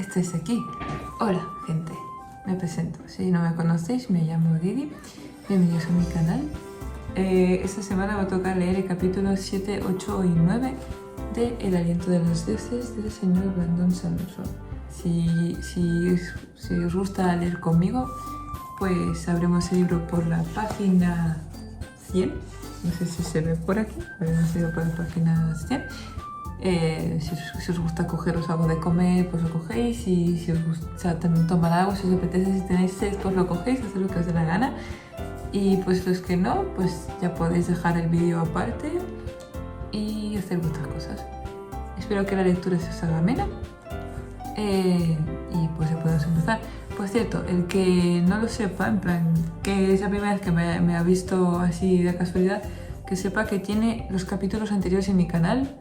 estáis aquí. Hola, gente. Me presento. Si no me conocéis, me llamo Didi. Bienvenidos a mi canal. Esta semana va a tocar leer el capítulo 7, 8 y 9 de El aliento de los dioses del señor Brandon Sanderson. Si os gusta leer conmigo, pues abrimos el libro por la página 100. No sé si se ve por aquí. Habíamos ido por la página 100. Si os gusta cogeros algo de comer, pues lo cogéis. Y si os gusta también tomar agua, si os apetece, si tenéis sed, pues lo cogéis, haced lo que os dé la gana. Y pues los que no, pues ya podéis dejar el vídeo aparte y hacer vuestras cosas. Espero que la lectura se os haga amena. Y pues ya podemos empezar. Por cierto, el que no lo sepa, en plan, que es la primera vez que me ha visto así de casualidad, que sepa que tiene los capítulos anteriores en mi canal,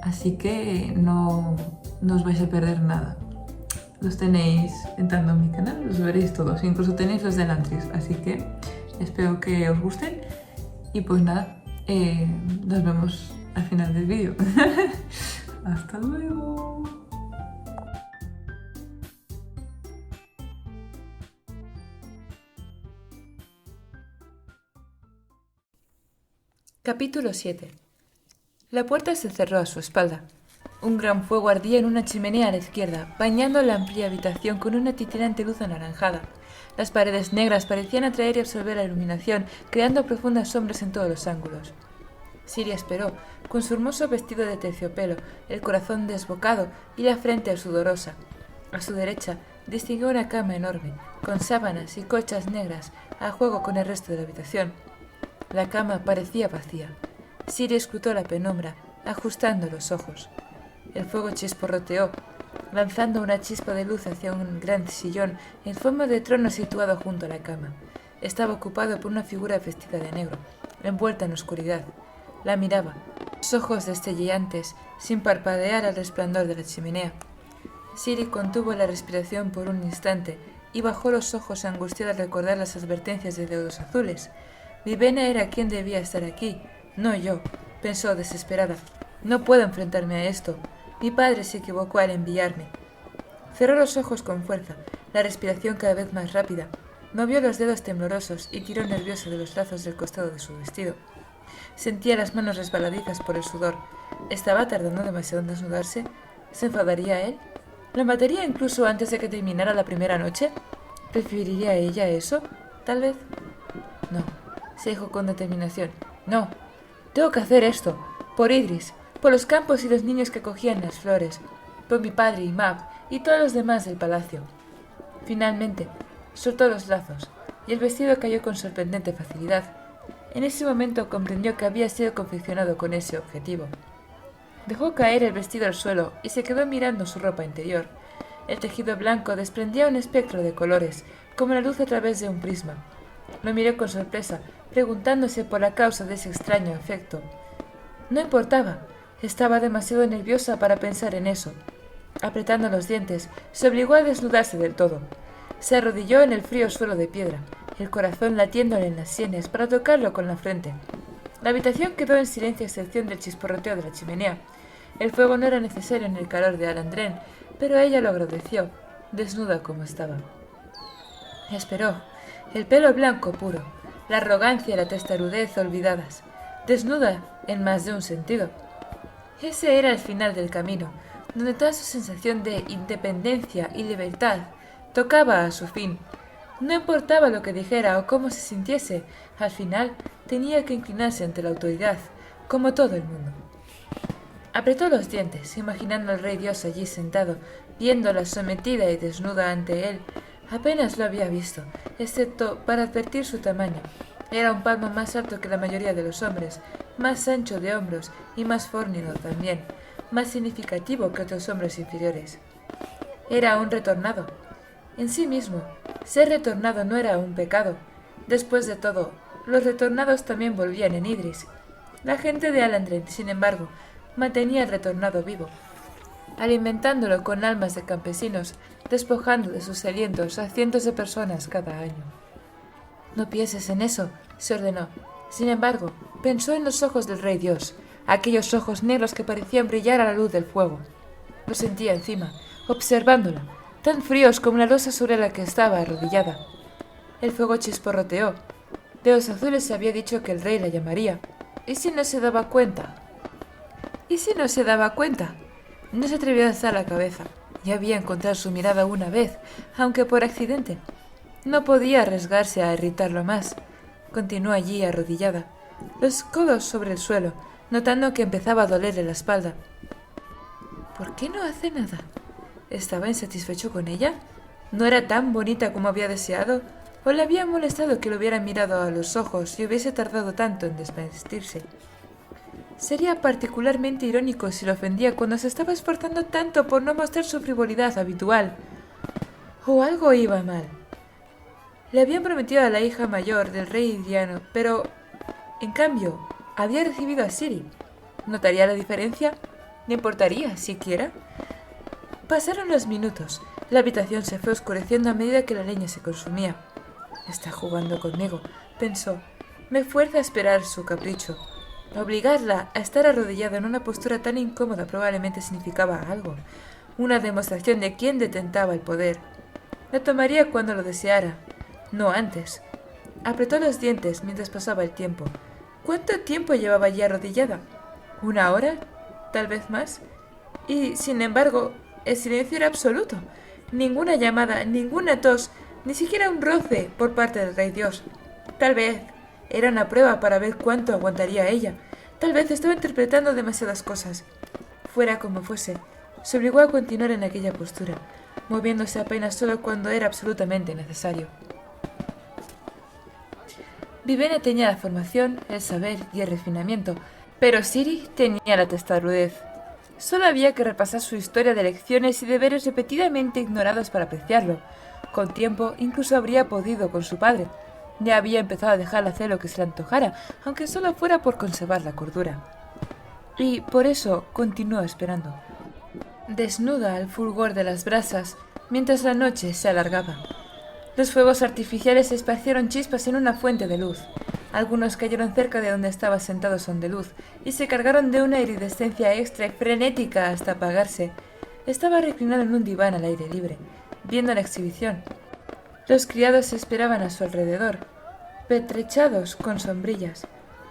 así que no os vais a perder nada. Los tenéis entrando en mi canal, los veréis todos, incluso tenéis los de Elantris, así que espero que os gusten. Y pues nada, nos vemos al final del vídeo. ¡Hasta luego! Capítulo 7. La puerta se cerró a su espalda. Un gran fuego ardía en una chimenea a la izquierda, bañando la amplia habitación con una titilante luz anaranjada. Las paredes negras parecían atraer y absorber la iluminación, creando profundas sombras en todos los ángulos. Siria esperó, con su hermoso vestido de terciopelo, el corazón desbocado y la frente sudorosa. A su derecha distinguió una cama enorme, con sábanas y colchas negras, a juego con el resto de la habitación. La cama parecía vacía. Siria escrutó la penumbra, ajustando los ojos. El fuego chisporroteó, lanzando una chispa de luz hacia un gran sillón en forma de trono situado junto a la cama. Estaba ocupado por una figura vestida de negro, envuelta en oscuridad. La miraba, los ojos destelleantes, sin parpadear al resplandor de la chimenea. Siria contuvo la respiración por un instante y bajó los ojos angustiada al recordar las advertencias de dedos azules. Vivena era quien debía estar aquí, no yo, pensó desesperada. No puedo enfrentarme a esto. Mi padre se equivocó al enviarme. Cerró los ojos con fuerza, la respiración cada vez más rápida. Movió los dedos temblorosos y tiró nerviosa de los lazos del costado de su vestido. Sentía las manos resbaladizas por el sudor. ¿Estaba tardando demasiado en desnudarse? ¿Se enfadaría él? ¿Lo mataría incluso antes de que terminara la primera noche? ¿Preferiría ella eso? Tal vez. No, se dijo con determinación. No, tengo que hacer esto. Por Idris, por los campos y los niños que cogían las flores, por mi padre y Mab y todos los demás del palacio. Finalmente, soltó los lazos y el vestido cayó con sorprendente facilidad. En ese momento comprendió que había sido confeccionado con ese objetivo. Dejó caer el vestido al suelo y se quedó mirando su ropa interior. El tejido blanco desprendía un espectro de colores, como la luz a través de un prisma. Lo miró con sorpresa, preguntándose por la causa de ese extraño efecto. No importaba, estaba demasiado nerviosa para pensar en eso. Apretando los dientes, se obligó a desnudarse del todo. Se arrodilló en el frío suelo de piedra, el corazón latiéndole en las sienes para tocarlo con la frente. La habitación quedó en silencio a excepción del chisporroteo de la chimenea. El fuego no era necesario en el calor de Alandren, pero ella lo agradeció, desnuda como estaba. Esperó, el pelo blanco puro, la arrogancia y la testarudez olvidadas, desnuda en más de un sentido. Ese era el final del camino, donde toda su sensación de independencia y libertad tocaba a su fin. No importaba lo que dijera o cómo se sintiese, al final tenía que inclinarse ante la autoridad, como todo el mundo. Apretó los dientes, imaginando al rey Dios allí sentado, viéndola sometida y desnuda ante él. Apenas lo había visto, excepto para advertir su tamaño. Era un palmo más alto que la mayoría de los hombres, más ancho de hombros y más fornido también, más significativo que otros hombres inferiores. Era un retornado. En sí mismo, ser retornado no era un pecado. Después de todo, los retornados también volvían en Idris. La gente de Alandren, sin embargo, mantenía al retornado vivo, alimentándolo con almas de campesinos, despojando de sus alientos a cientos de personas cada año. No pienses en eso, se ordenó. Sin embargo, pensó en los ojos del rey Dios, aquellos ojos negros que parecían brillar a la luz del fuego. Lo sentía encima, observándola, tan fríos como la losa sobre la que estaba arrodillada. El fuego chisporroteó. De los azules se había dicho que el rey la llamaría. ¿Y si no se daba cuenta? ¿Y si no se daba cuenta? No se atrevió a alzar la cabeza. Ya había encontrado su mirada una vez, aunque por accidente. No podía arriesgarse a irritarlo más. Continuó allí arrodillada, los codos sobre el suelo, notando que empezaba a dolerle la espalda. ¿Por qué no hace nada? ¿Estaba insatisfecho con ella? ¿No era tan bonita como había deseado? ¿O le había molestado que lo hubiera mirado a los ojos y hubiese tardado tanto en desvestirse? Sería particularmente irónico si lo ofendía cuando se estaba esforzando tanto por no mostrar su frivolidad habitual. O algo iba mal. Le habían prometido a la hija mayor del rey indiano, pero, en cambio, había recibido a Siri. ¿Notaría la diferencia? ¿Le importaría, siquiera? Pasaron los minutos. La habitación se fue oscureciendo a medida que la leña se consumía. Está jugando conmigo, pensó. Me fuerza a esperar su capricho. Obligarla a estar arrodillada en una postura tan incómoda probablemente significaba algo, una demostración de quién detentaba el poder. La tomaría cuando lo deseara, no antes. Apretó los dientes mientras pasaba el tiempo. ¿Cuánto tiempo llevaba allí arrodillada? ¿Una hora? ¿Tal vez más? Y, sin embargo, el silencio era absoluto. Ninguna llamada, ninguna tos, ni siquiera un roce por parte del rey Dios. Tal vez era una prueba para ver cuánto aguantaría ella. Tal vez estaba interpretando demasiadas cosas. Fuera como fuese, se obligó a continuar en aquella postura, moviéndose apenas solo cuando era absolutamente necesario. Vivena tenía la formación, el saber y el refinamiento, pero Siri tenía la testarudez. Solo había que repasar su historia de lecciones y deberes repetidamente ignorados para apreciarlo. Con tiempo, incluso habría podido con su padre. Ya había empezado a dejarle hacer lo que se le antojara, aunque solo fuera por conservar la cordura. Y por eso continuó esperando, desnuda al fulgor de las brasas, mientras la noche se alargaba. Los fuegos artificiales esparcieron chispas en una fuente de luz. Algunos cayeron cerca de donde estaba sentado Sondeluz y se cargaron de una iridescencia extra y frenética hasta apagarse. Estaba reclinado en un diván al aire libre, viendo la exhibición. Los criados esperaban a su alrededor, pertrechados con sombrillas.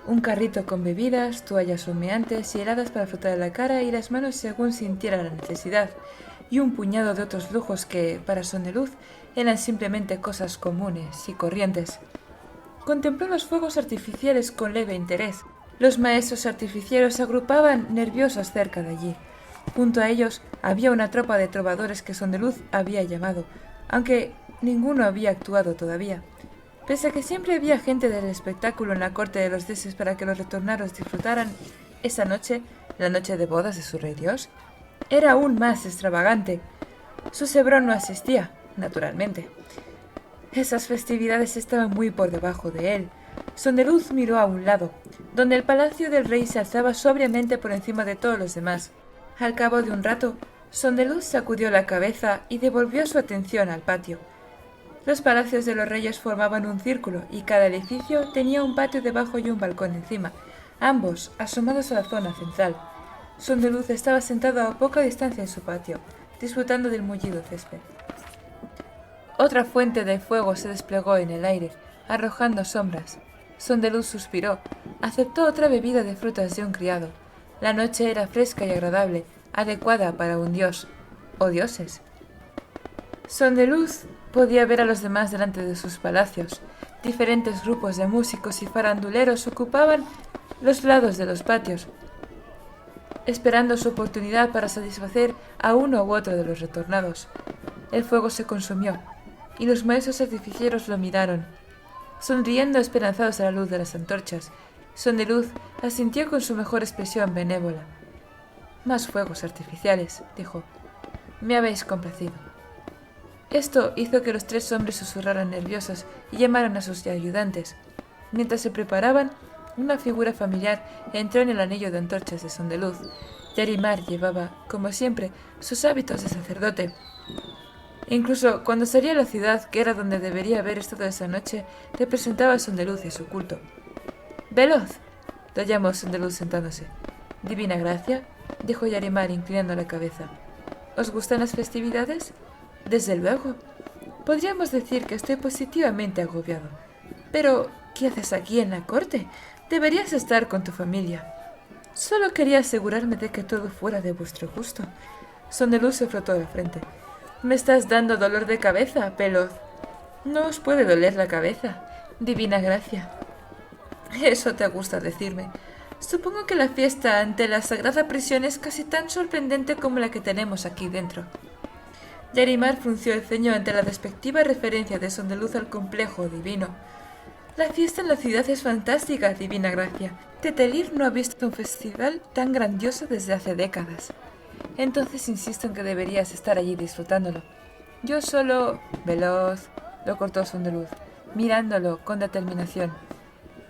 Un carrito con bebidas, toallas humeantes y heladas para frotar la cara y las manos según sintiera la necesidad, y un puñado de otros lujos que, para Sondeluz, eran simplemente cosas comunes y corrientes. Contempló los fuegos artificiales con leve interés. Los maestros artificieros se agrupaban nerviosos cerca de allí. Junto a ellos había una tropa de trovadores que Sondeluz había llamado, aunque ninguno había actuado todavía. Pese a que siempre había gente del espectáculo en la corte de los dioses para que los retornados disfrutaran, esa noche, la noche de bodas de su rey Dios, era aún más extravagante. Su Sebrón no asistía, naturalmente. Esas festividades estaban muy por debajo de él. Sondeluz miró a un lado, donde el palacio del rey se alzaba sobriamente por encima de todos los demás. Al cabo de un rato, Sondeluz sacudió la cabeza y devolvió su atención al patio. Los palacios de los reyes formaban un círculo y cada edificio tenía un patio debajo y un balcón encima, ambos asomados a la zona central. Sondeluz estaba sentado a poca distancia en su patio, disfrutando del mullido césped. Otra fuente de fuego se desplegó en el aire, arrojando sombras. Sondeluz suspiró. Aceptó otra bebida de frutas de un criado. La noche era fresca y agradable, adecuada para un dios, o dioses. Sondeluz podía ver a los demás delante de sus palacios. Diferentes grupos de músicos y faranduleros ocupaban los lados de los patios, esperando su oportunidad para satisfacer a uno u otro de los retornados. El fuego se consumió, y los maestros artificieros lo miraron, sonriendo esperanzados a la luz de las antorchas. Sondeluz asintió con su mejor expresión benévola. «Más fuegos artificiales», dijo. «Me habéis complacido». Esto hizo que los tres hombres susurraran nerviosos y llamaran a sus ayudantes. Mientras se preparaban, una figura familiar entró en el anillo de antorchas de Sondeluz. Yarimar llevaba, como siempre, sus hábitos de sacerdote. Incluso cuando salía a la ciudad, que era donde debería haber estado esa noche, representaba a Sondeluz y su culto. «¡Veloz!», lo llamó Sondeluz sentándose. «Divina gracia», dijo Yarimar inclinando la cabeza. «¿Os gustan las festividades?». Desde luego. Podríamos decir que estoy positivamente agobiado. Pero, ¿qué haces aquí en la corte? Deberías estar con tu familia. Solo quería asegurarme de que todo fuera de vuestro gusto. Sondeluz se frotó la frente. Me estás dando dolor de cabeza, Veloz. No os puede doler la cabeza, divina gracia. Eso te gusta decirme. Supongo que la fiesta ante la sagrada prisión es casi tan sorprendente como la que tenemos aquí dentro. Yarimar frunció el ceño ante la despectiva referencia de Sondeluz al complejo divino. La fiesta en la ciudad es fantástica, divina gracia. Tetelir no ha visto un festival tan grandioso desde hace décadas. Entonces insisto en que deberías estar allí disfrutándolo. Yo solo... Veloz, lo cortó Sondeluz, mirándolo con determinación.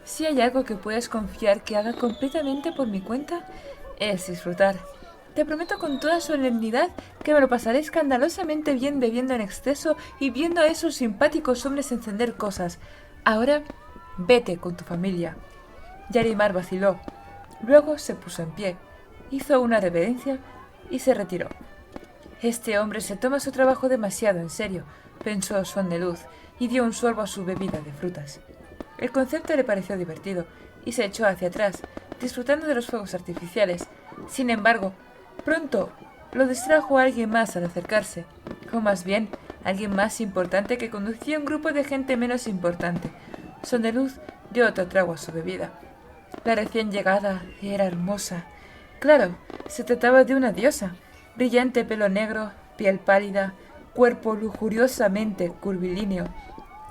Si hay algo que puedes confiar que haga completamente por mi cuenta, es disfrutar. Te prometo con toda solemnidad que me lo pasaré escandalosamente bien bebiendo en exceso y viendo a esos simpáticos hombres encender cosas. Ahora, vete con tu familia. Yarimar vaciló. Luego se puso en pie, hizo una reverencia y se retiró. Este hombre se toma su trabajo demasiado en serio, pensó Sondeluz, y dio un sorbo a su bebida de frutas. El concepto le pareció divertido, y se echó hacia atrás, disfrutando de los fuegos artificiales. Sin embargo, pronto lo distrajo alguien más al acercarse, o más bien, alguien más importante que conducía un grupo de gente menos importante. Sondeluz dio otro trago a su bebida. La recién llegada era hermosa. Claro, se trataba de una diosa. Brillante pelo negro, piel pálida, cuerpo lujuriosamente curvilíneo.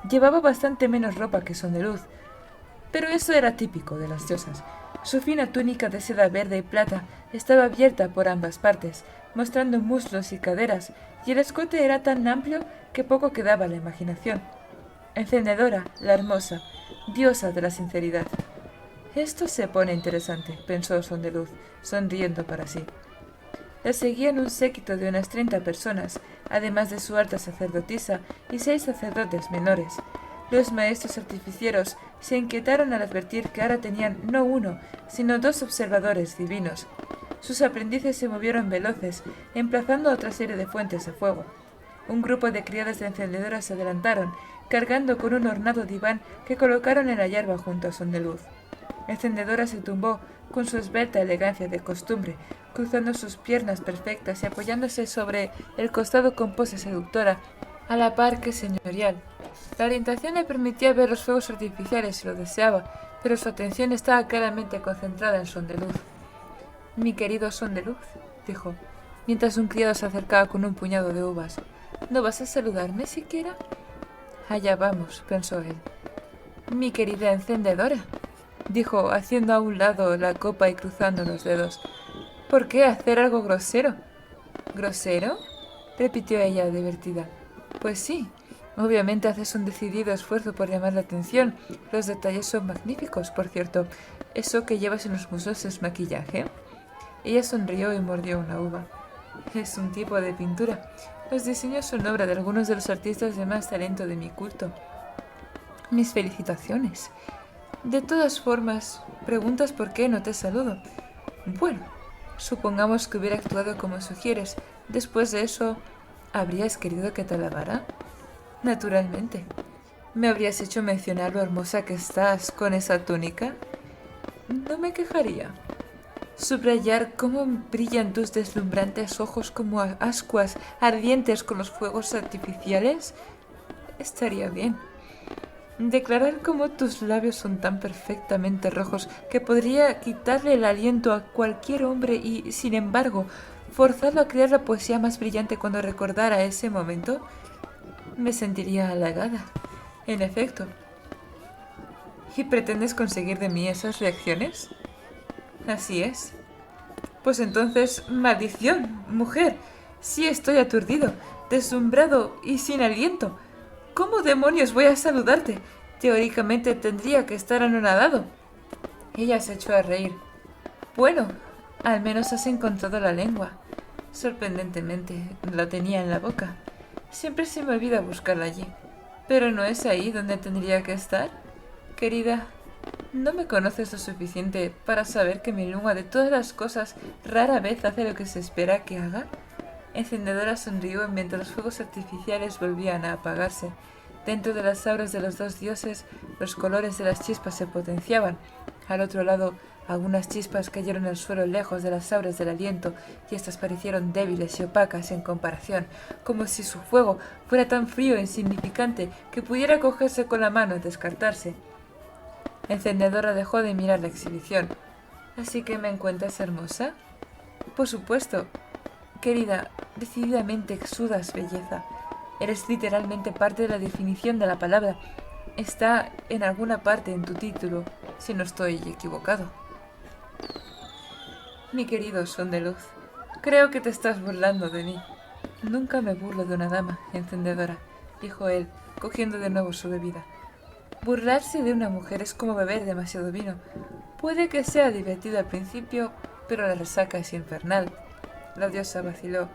Llevaba bastante menos ropa que Sondeluz, pero eso era típico de las diosas. Su fina túnica de seda verde y plata estaba abierta por ambas partes, mostrando muslos y caderas, y el escote era tan amplio que poco quedaba a la imaginación. Encendedora, la hermosa, diosa de la sinceridad. Esto se pone interesante, pensó Sondeluz, sonriendo para sí. La seguían un séquito de unas 30 personas, además de su alta sacerdotisa y 6 sacerdotes menores. Los maestros artificieros se inquietaron al advertir que ahora tenían no uno, sino 2 observadores divinos. Sus aprendices se movieron veloces, emplazando otra serie de fuentes de fuego. Un grupo de criadas de encendedoras se adelantaron, cargando con un ornado diván que colocaron en la yarba junto a Sondeluz. Encendedora se tumbó, con su esbelta elegancia de costumbre, cruzando sus piernas perfectas y apoyándose sobre el costado con pose seductora, a la par que señorial. La orientación le permitía ver los fuegos artificiales si lo deseaba, pero su atención estaba claramente concentrada en Sondeluz. «Mi querido Sondeluz», dijo, mientras un criado se acercaba con un puñado de uvas, «¿no vas a saludarme siquiera?» «Allá vamos», pensó él. «Mi querida encendedora», dijo, haciendo a un lado la copa y cruzando los dedos. «¿Por qué hacer algo grosero?» «¿Grosero?», repitió ella, divertida. «Pues sí, obviamente haces un decidido esfuerzo por llamar la atención. Los detalles son magníficos, por cierto. ¿Eso que llevas en los muslos es maquillaje?» Ella sonrió y mordió una uva. «Es un tipo de pintura. Los diseños son obra de algunos de los artistas de más talento de mi culto». «Mis felicitaciones. De todas formas, preguntas por qué no te saludo. Bueno, supongamos que hubiera actuado como sugieres. Después de eso, ¿habrías querido que te alabara?» «Naturalmente. ¿Me habrías hecho mencionar lo hermosa que estás con esa túnica?» «No me quejaría. Subrayar cómo brillan tus deslumbrantes ojos como ascuas ardientes con los fuegos artificiales estaría bien. Declarar cómo tus labios son tan perfectamente rojos que podría quitarle el aliento a cualquier hombre y, sin embargo, forzarlo a crear la poesía más brillante cuando recordara ese momento, me sentiría halagada. En efecto. ¿Y pretendes conseguir de mí esas reacciones?» «Así es». «Pues entonces, maldición, mujer. Sí estoy aturdido, deslumbrado y sin aliento. ¿Cómo demonios voy a saludarte? Teóricamente tendría que estar anonadado». Ella se echó a reír. «Bueno, al menos has encontrado la lengua». Sorprendentemente, la tenía en la boca. Siempre se me olvida buscarla allí. ¿Pero no es ahí donde tendría que estar? Querida, ¿no me conoces lo suficiente para saber que mi lengua de todas las cosas rara vez hace lo que se espera que haga? Encendedora sonrió mientras los fuegos artificiales volvían a apagarse. Dentro de las auras de los dos dioses, los colores de las chispas se potenciaban. Al otro lado, algunas chispas cayeron al suelo lejos de las auras del aliento, y éstas parecieron débiles y opacas en comparación, como si su fuego fuera tan frío e insignificante que pudiera cogerse con la mano y descartarse. Encendedora dejó de mirar la exhibición. ¿Así que me encuentras hermosa? Por supuesto. Querida, decididamente exudas belleza. Eres literalmente parte de la definición de la palabra. Está en alguna parte en tu título, si no estoy equivocado. Mi querido Son de Luz, creo que te estás burlando de mí. Nunca me burlo de una dama, Encendedora, dijo él, cogiendo de nuevo su bebida. Burlarse de una mujer es como beber demasiado vino. Puede que sea divertido al principio, pero la resaca es infernal. La diosa vaciló.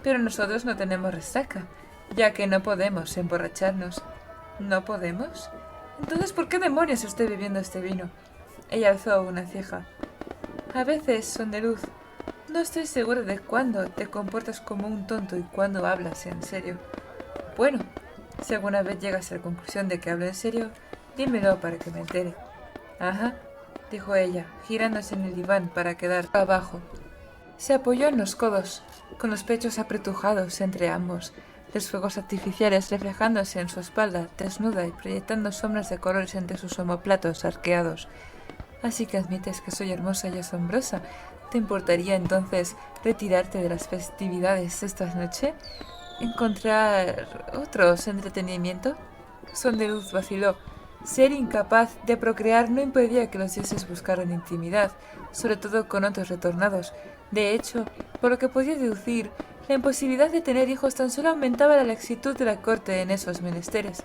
Pero nosotros no tenemos resaca, ya que no podemos emborracharnos. ¿No podemos? Entonces, ¿por qué demonios estoy bebiendo este vino? Ella alzó una ceja. A veces, Son de Luz, no estoy segura de cuándo te comportas como un tonto y cuándo hablas en serio. Bueno, si alguna vez llegas a la conclusión de que hablo en serio, dímelo para que me entere. Ajá, dijo ella, girándose en el diván para quedar abajo. Se apoyó en los codos, con los pechos apretujados entre ambos, los fuegos artificiales reflejándose en su espalda desnuda y proyectando sombras de colores entre sus omóplatos arqueados. Así que admites que soy hermosa y asombrosa. ¿Te importaría entonces retirarte de las festividades esta noche? ¿Encontrar otros entretenimientos? Son de Luz vaciló. Ser incapaz de procrear no impedía que los dioses buscaran intimidad, sobre todo con otros retornados. De hecho, por lo que podía deducir, la imposibilidad de tener hijos tan solo aumentaba la laxitud de la corte en esos menesteres.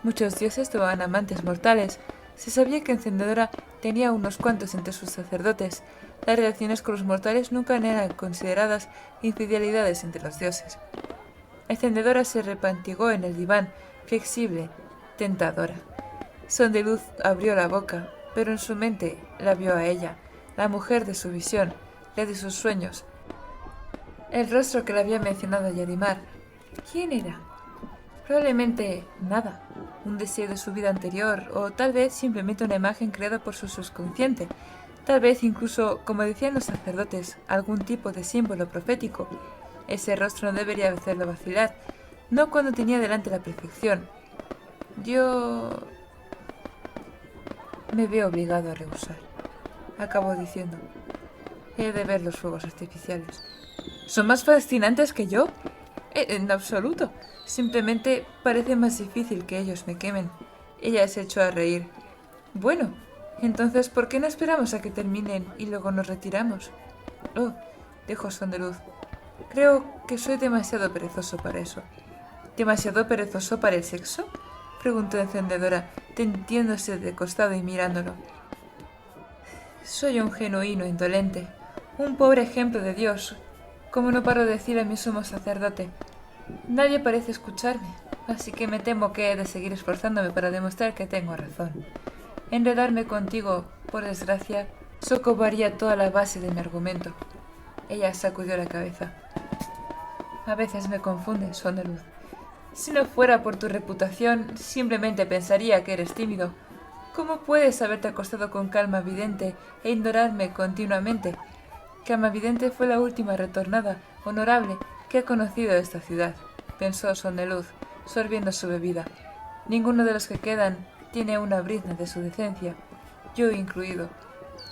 Muchos dioses tomaban amantes mortales. Se sabía que Encendedora tenía unos cuantos entre sus sacerdotes. Las relaciones con los mortales nunca eran consideradas infidelidades entre los dioses. Encendedora se repantigó en el diván, flexible, tentadora. Son de Luz abrió la boca, pero en su mente la vio a ella, la mujer de su visión, la de sus sueños. El rostro que le había mencionado Yarimar. ¿Quién era? Probablemente nada, un deseo de su vida anterior, o tal vez simplemente una imagen creada por su subconsciente. Tal vez incluso, como decían los sacerdotes, algún tipo de símbolo profético. Ese rostro no debería hacerlo vacilar, no cuando tenía delante la perfección. Yo me veo obligado a rehusar, acabó diciendo. He de ver los fuegos artificiales. ¿Son más fascinantes que yo? En absoluto. Simplemente parece más difícil que ellos me quemen. Ella se echó a reír. Bueno, entonces, ¿por qué no esperamos a que terminen y luego nos retiramos? Oh, dijo Son de Luz. Creo que soy demasiado perezoso para eso. ¿Demasiado perezoso para el sexo? Preguntó Encendedora, tendiéndose de costado y mirándolo. Soy un genuino indolente, un pobre ejemplo de Dios, como no paro de decir a mi sumo sacerdote. Nadie parece escucharme, así que me temo que he de seguir esforzándome para demostrar que tengo razón. Enredarme contigo, por desgracia, socavaría toda la base de mi argumento. Ella sacudió la cabeza. A veces me confundes, Son de Luz. Si no fuera por tu reputación, simplemente pensaría que eres tímido. ¿Cómo puedes haberte acostado con Calma Vidente e ignorarme continuamente? Calma Vidente fue la última retornada, honorable, que ha conocido esta ciudad, pensó Son de Luz, sorbiendo su bebida. Ninguno de los que quedan tiene una brizna de su decencia, yo incluido.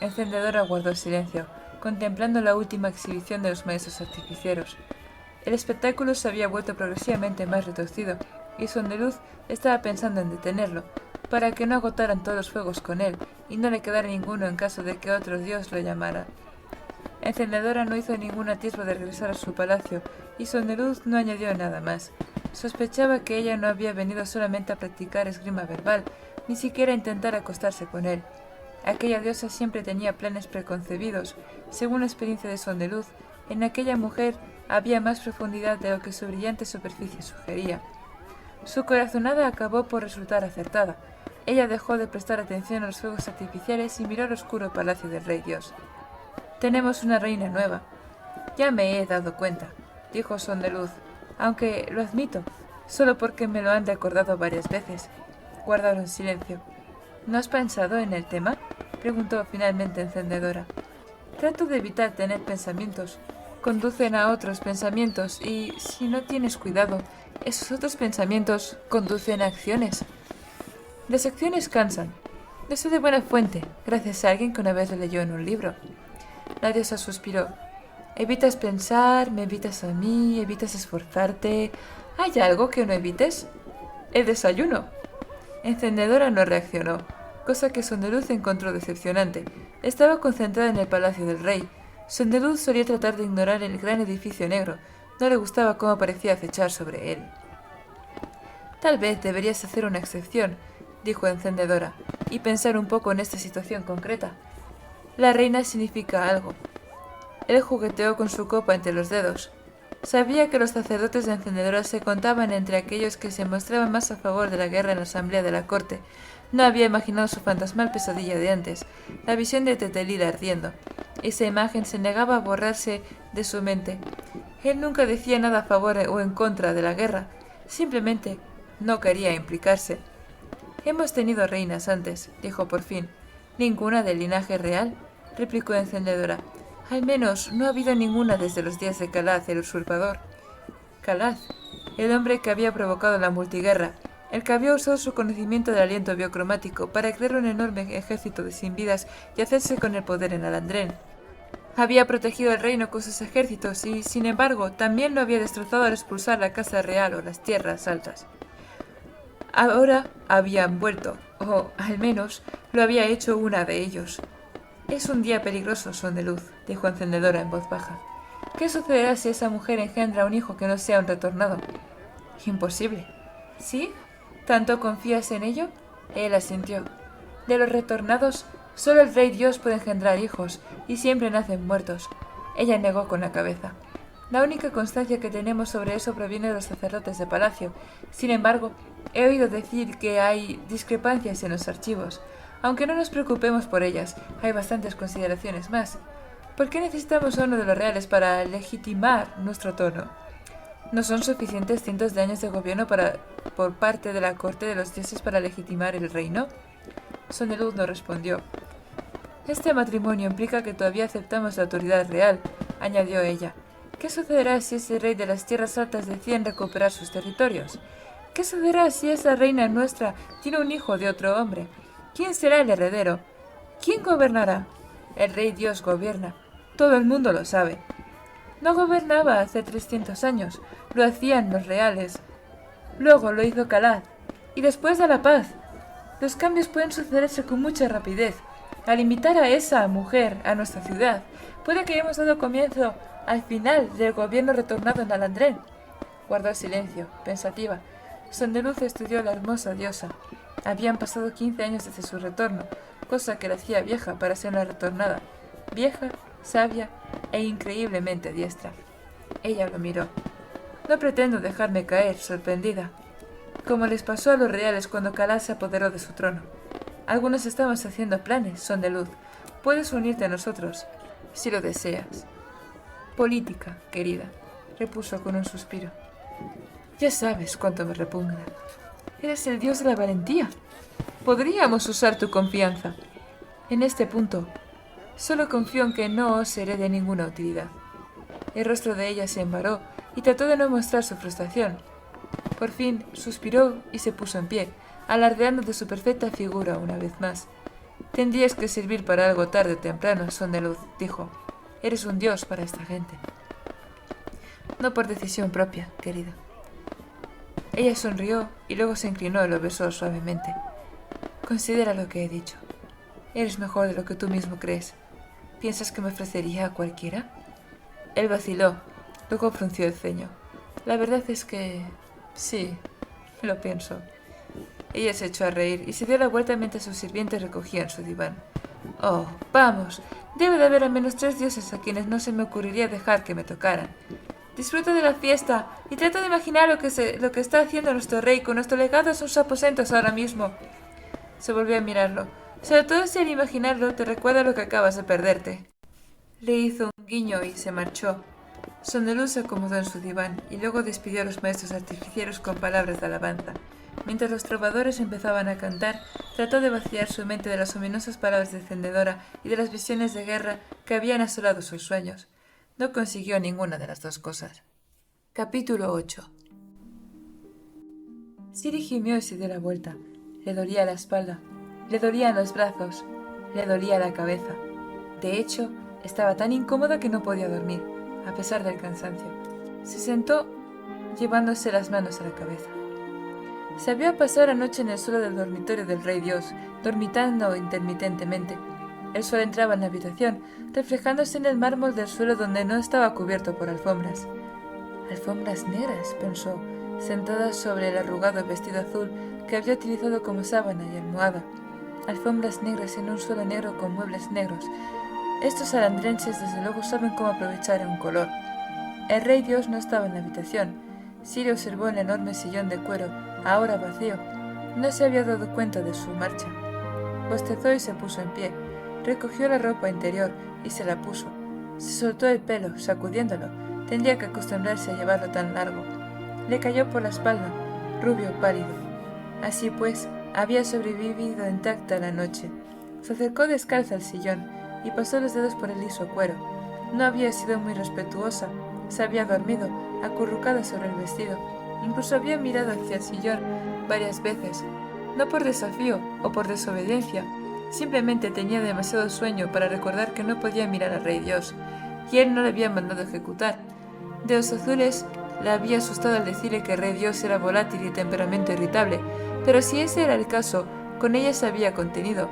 Encendedora guardó silencio, contemplando la última exhibición de los maestros artificieros. El espectáculo se había vuelto progresivamente más retorcido, y Son de Luz estaba pensando en detenerlo, para que no agotaran todos los fuegos con él, y no le quedara ninguno en caso de que otro dios lo llamara. Encendedora no hizo ningún atisbo de regresar a su palacio, y Son de Luz no añadió nada más. Sospechaba que ella no había venido solamente a practicar esgrima verbal, ni siquiera a intentar acostarse con él. Aquella diosa siempre tenía planes preconcebidos. Según la experiencia de Son de Luz, en aquella mujer había más profundidad de lo que su brillante superficie sugería. Su corazonada acabó por resultar acertada. Ella dejó de prestar atención a los fuegos artificiales y miró al oscuro palacio del rey dios. Tenemos una reina nueva. Ya me he dado cuenta. dijo Son de Luz, aunque lo admito, solo porque me lo han recordado varias veces. Guardaron silencio. ¿No has pensado en el tema?, preguntó finalmente Encendedora. Trato de evitar tener pensamientos. Conducen a otros pensamientos y, si no tienes cuidado, esos otros pensamientos conducen a acciones. Las acciones cansan. Lo sé de buena fuente, gracias a alguien que una vez lo leyó en un libro. La diosa suspiró. Evitas pensar, me evitas a mí, evitas esforzarte. ¿Hay algo que no evites? El desayuno. Encendedora no reaccionó, cosa que Sondeluz encontró decepcionante. Estaba concentrada en el palacio del rey. Sondeluz solía tratar de ignorar el gran edificio negro. No le gustaba cómo parecía acechar sobre él. Tal vez deberías hacer una excepción, dijo Encendedora, y pensar un poco en esta situación concreta. La reina significa algo. Él jugueteó con su copa entre los dedos. Sabía que los sacerdotes de Encendedora se contaban entre aquellos que se mostraban más a favor de la guerra en la asamblea de la corte. No había imaginado su fantasmal pesadilla de antes, la visión de Tetelila ardiendo. Esa imagen se negaba a borrarse de su mente. Él nunca decía nada a favor o en contra de la guerra, simplemente no quería implicarse. Hemos tenido reinas antes, dijo por fin. ¿Ninguna del linaje real?, replicó Encendedora. Al menos no ha habido ninguna desde los días de Calaz, el usurpador. Calaz, el hombre que había provocado la multiguerra, el que había usado su conocimiento del aliento biocromático para crear un enorme ejército de sin vidas y hacerse con el poder en Alandrén. Había protegido el reino con sus ejércitos y, sin embargo, también lo había destrozado al expulsar la casa real o las tierras altas. Ahora habían vuelto, o al menos lo había hecho una de ellos. Es un día peligroso, Son de Luz, dijo Encendedora en voz baja. ¿Qué sucederá si esa mujer engendra un hijo que no sea un retornado? Imposible. ¿Sí? ¿Tanto confías en ello? Él asintió. De los retornados, solo el rey Dios puede engendrar hijos, y siempre nacen muertos. Ella negó con la cabeza. La única constancia que tenemos sobre eso proviene de los sacerdotes de palacio. Sin embargo, he oído decir que hay discrepancias en los archivos. Aunque no nos preocupemos por ellas, hay bastantes consideraciones más. ¿Por qué necesitamos a uno de los reales para legitimar nuestro trono? ¿No son suficientes cientos de años de gobierno por parte de la corte de los dioses para legitimar el reino? Sondeluz no respondió. Este matrimonio implica que todavía aceptamos la autoridad real, añadió ella. ¿Qué sucederá si ese rey de las tierras altas decide recuperar sus territorios? ¿Qué sucederá si esa reina nuestra tiene un hijo de otro hombre? ¿Quién será el heredero? ¿Quién gobernará? El rey Dios gobierna. Todo el mundo lo sabe. No gobernaba hace 300 años. Lo hacían los reales. Luego lo hizo Calaz. Y después da la paz. Los cambios pueden sucederse con mucha rapidez. Al invitar a esa mujer a nuestra ciudad, puede que hayamos dado comienzo al final del gobierno retornado en Alandrén. Guardó silencio, pensativa. Sondeluz estudió a la hermosa diosa. Habían pasado 15 años desde su retorno, cosa que la hacía vieja para ser una retornada. Vieja, sabia e increíblemente diestra. Ella lo miró. No pretendo dejarme caer, sorprendida. Como les pasó a los reales cuando Calaz se apoderó de su trono. Algunos estamos haciendo planes, Sondeluz. Puedes unirte a nosotros, si lo deseas. Política, querida, repuso con un suspiro. Ya sabes cuánto me repugna. Eres el dios de la valentía. Podríamos usar tu confianza. En este punto, solo confío en que no os seré de ninguna utilidad. El rostro de ella se embaró y trató de no mostrar su frustración. Por fin suspiró y se puso en pie, alardeando de su perfecta figura una vez más. Tendrías que servir para algo tarde o temprano, Sondeluz, dijo. Eres un dios para esta gente. No por decisión propia, querida. Ella sonrió y luego se inclinó y lo besó suavemente. Considera lo que he dicho. Eres mejor de lo que tú mismo crees. ¿Piensas que me ofrecería a cualquiera? Él vaciló, luego frunció el ceño. La verdad es que... sí, lo pienso. Ella se echó a reír y se dio la vuelta mientras sus sirvientes recogían su diván. Oh, vamos, debe de haber al menos 3 dioses a quienes no se me ocurriría dejar que me tocaran. Disfruta de la fiesta y trata de imaginar lo que está haciendo nuestro rey con nuestro legado en sus aposentos ahora mismo. Se volvió a mirarlo. Sobre todo si al imaginarlo te recuerda lo que acabas de perderte. Le hizo un guiño y se marchó. Sondelú se acomodó en su diván y luego despidió a los maestros artificieros con palabras de alabanza. Mientras los trovadores empezaban a cantar, trató de vaciar su mente de las ominosas palabras de encendedora y de las visiones de guerra que habían asolado sus sueños. No consiguió ninguna de las dos cosas. Capítulo 8. Ciri gimió y se dio la vuelta. Le dolía la espalda, le dolían los brazos, le dolía la cabeza. De hecho, estaba tan incómoda que no podía dormir, a pesar del cansancio. Se sentó llevándose las manos a la cabeza. Se había pasado la noche en el suelo del dormitorio del Rey Dios, dormitando intermitentemente. El sol entraba en la habitación, reflejándose en el mármol del suelo donde no estaba cubierto por alfombras. Alfombras negras, pensó, sentada sobre el arrugado vestido azul que había utilizado como sábana y almohada. Alfombras negras en un suelo negro con muebles negros. Estos alandrenses desde luego saben cómo aprovechar un color. El Rey Dios no estaba en la habitación. Ciri observó el enorme sillón de cuero, ahora vacío. No se había dado cuenta de su marcha. Bostezó y se puso en pie. Recogió la ropa interior y se la puso. Se soltó el pelo, sacudiéndolo. Tendría que acostumbrarse a llevarlo tan largo. Le cayó por la espalda, rubio pálido. Así pues, había sobrevivido intacta la noche. Se acercó descalza al sillón y pasó los dedos por el liso cuero. No había sido muy respetuosa. Se había dormido, acurrucada sobre el vestido. Incluso había mirado hacia el sillón varias veces. No por desafío o por desobediencia. Simplemente tenía demasiado sueño para recordar que no podía mirar al Rey Dios, y él no le había mandado ejecutar. De los azules le había asustado al decirle que el Rey Dios era volátil y de temperamento irritable, pero si ese era el caso, con ella se había contenido.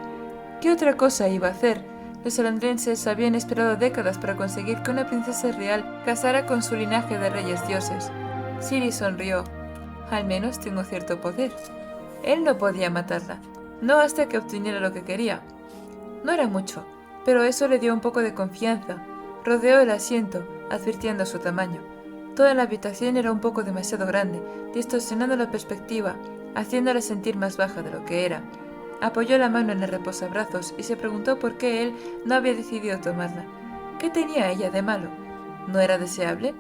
¿Qué otra cosa iba a hacer? Los alandrenses habían esperado décadas para conseguir que una princesa real casara con su linaje de reyes dioses. Ciri sonrió. Al menos tengo cierto poder. Él no podía matarla, no hasta que obtuviera lo que quería. No era mucho, pero eso le dio un poco de confianza. Rodeó el asiento, advirtiendo su tamaño. Toda la habitación era un poco demasiado grande, distorsionando la perspectiva, haciéndola sentir más baja de lo que era. Apoyó la mano en el reposabrazos y se preguntó por qué él no había decidido tomarla. ¿Qué tenía ella de malo? ¿No era deseable?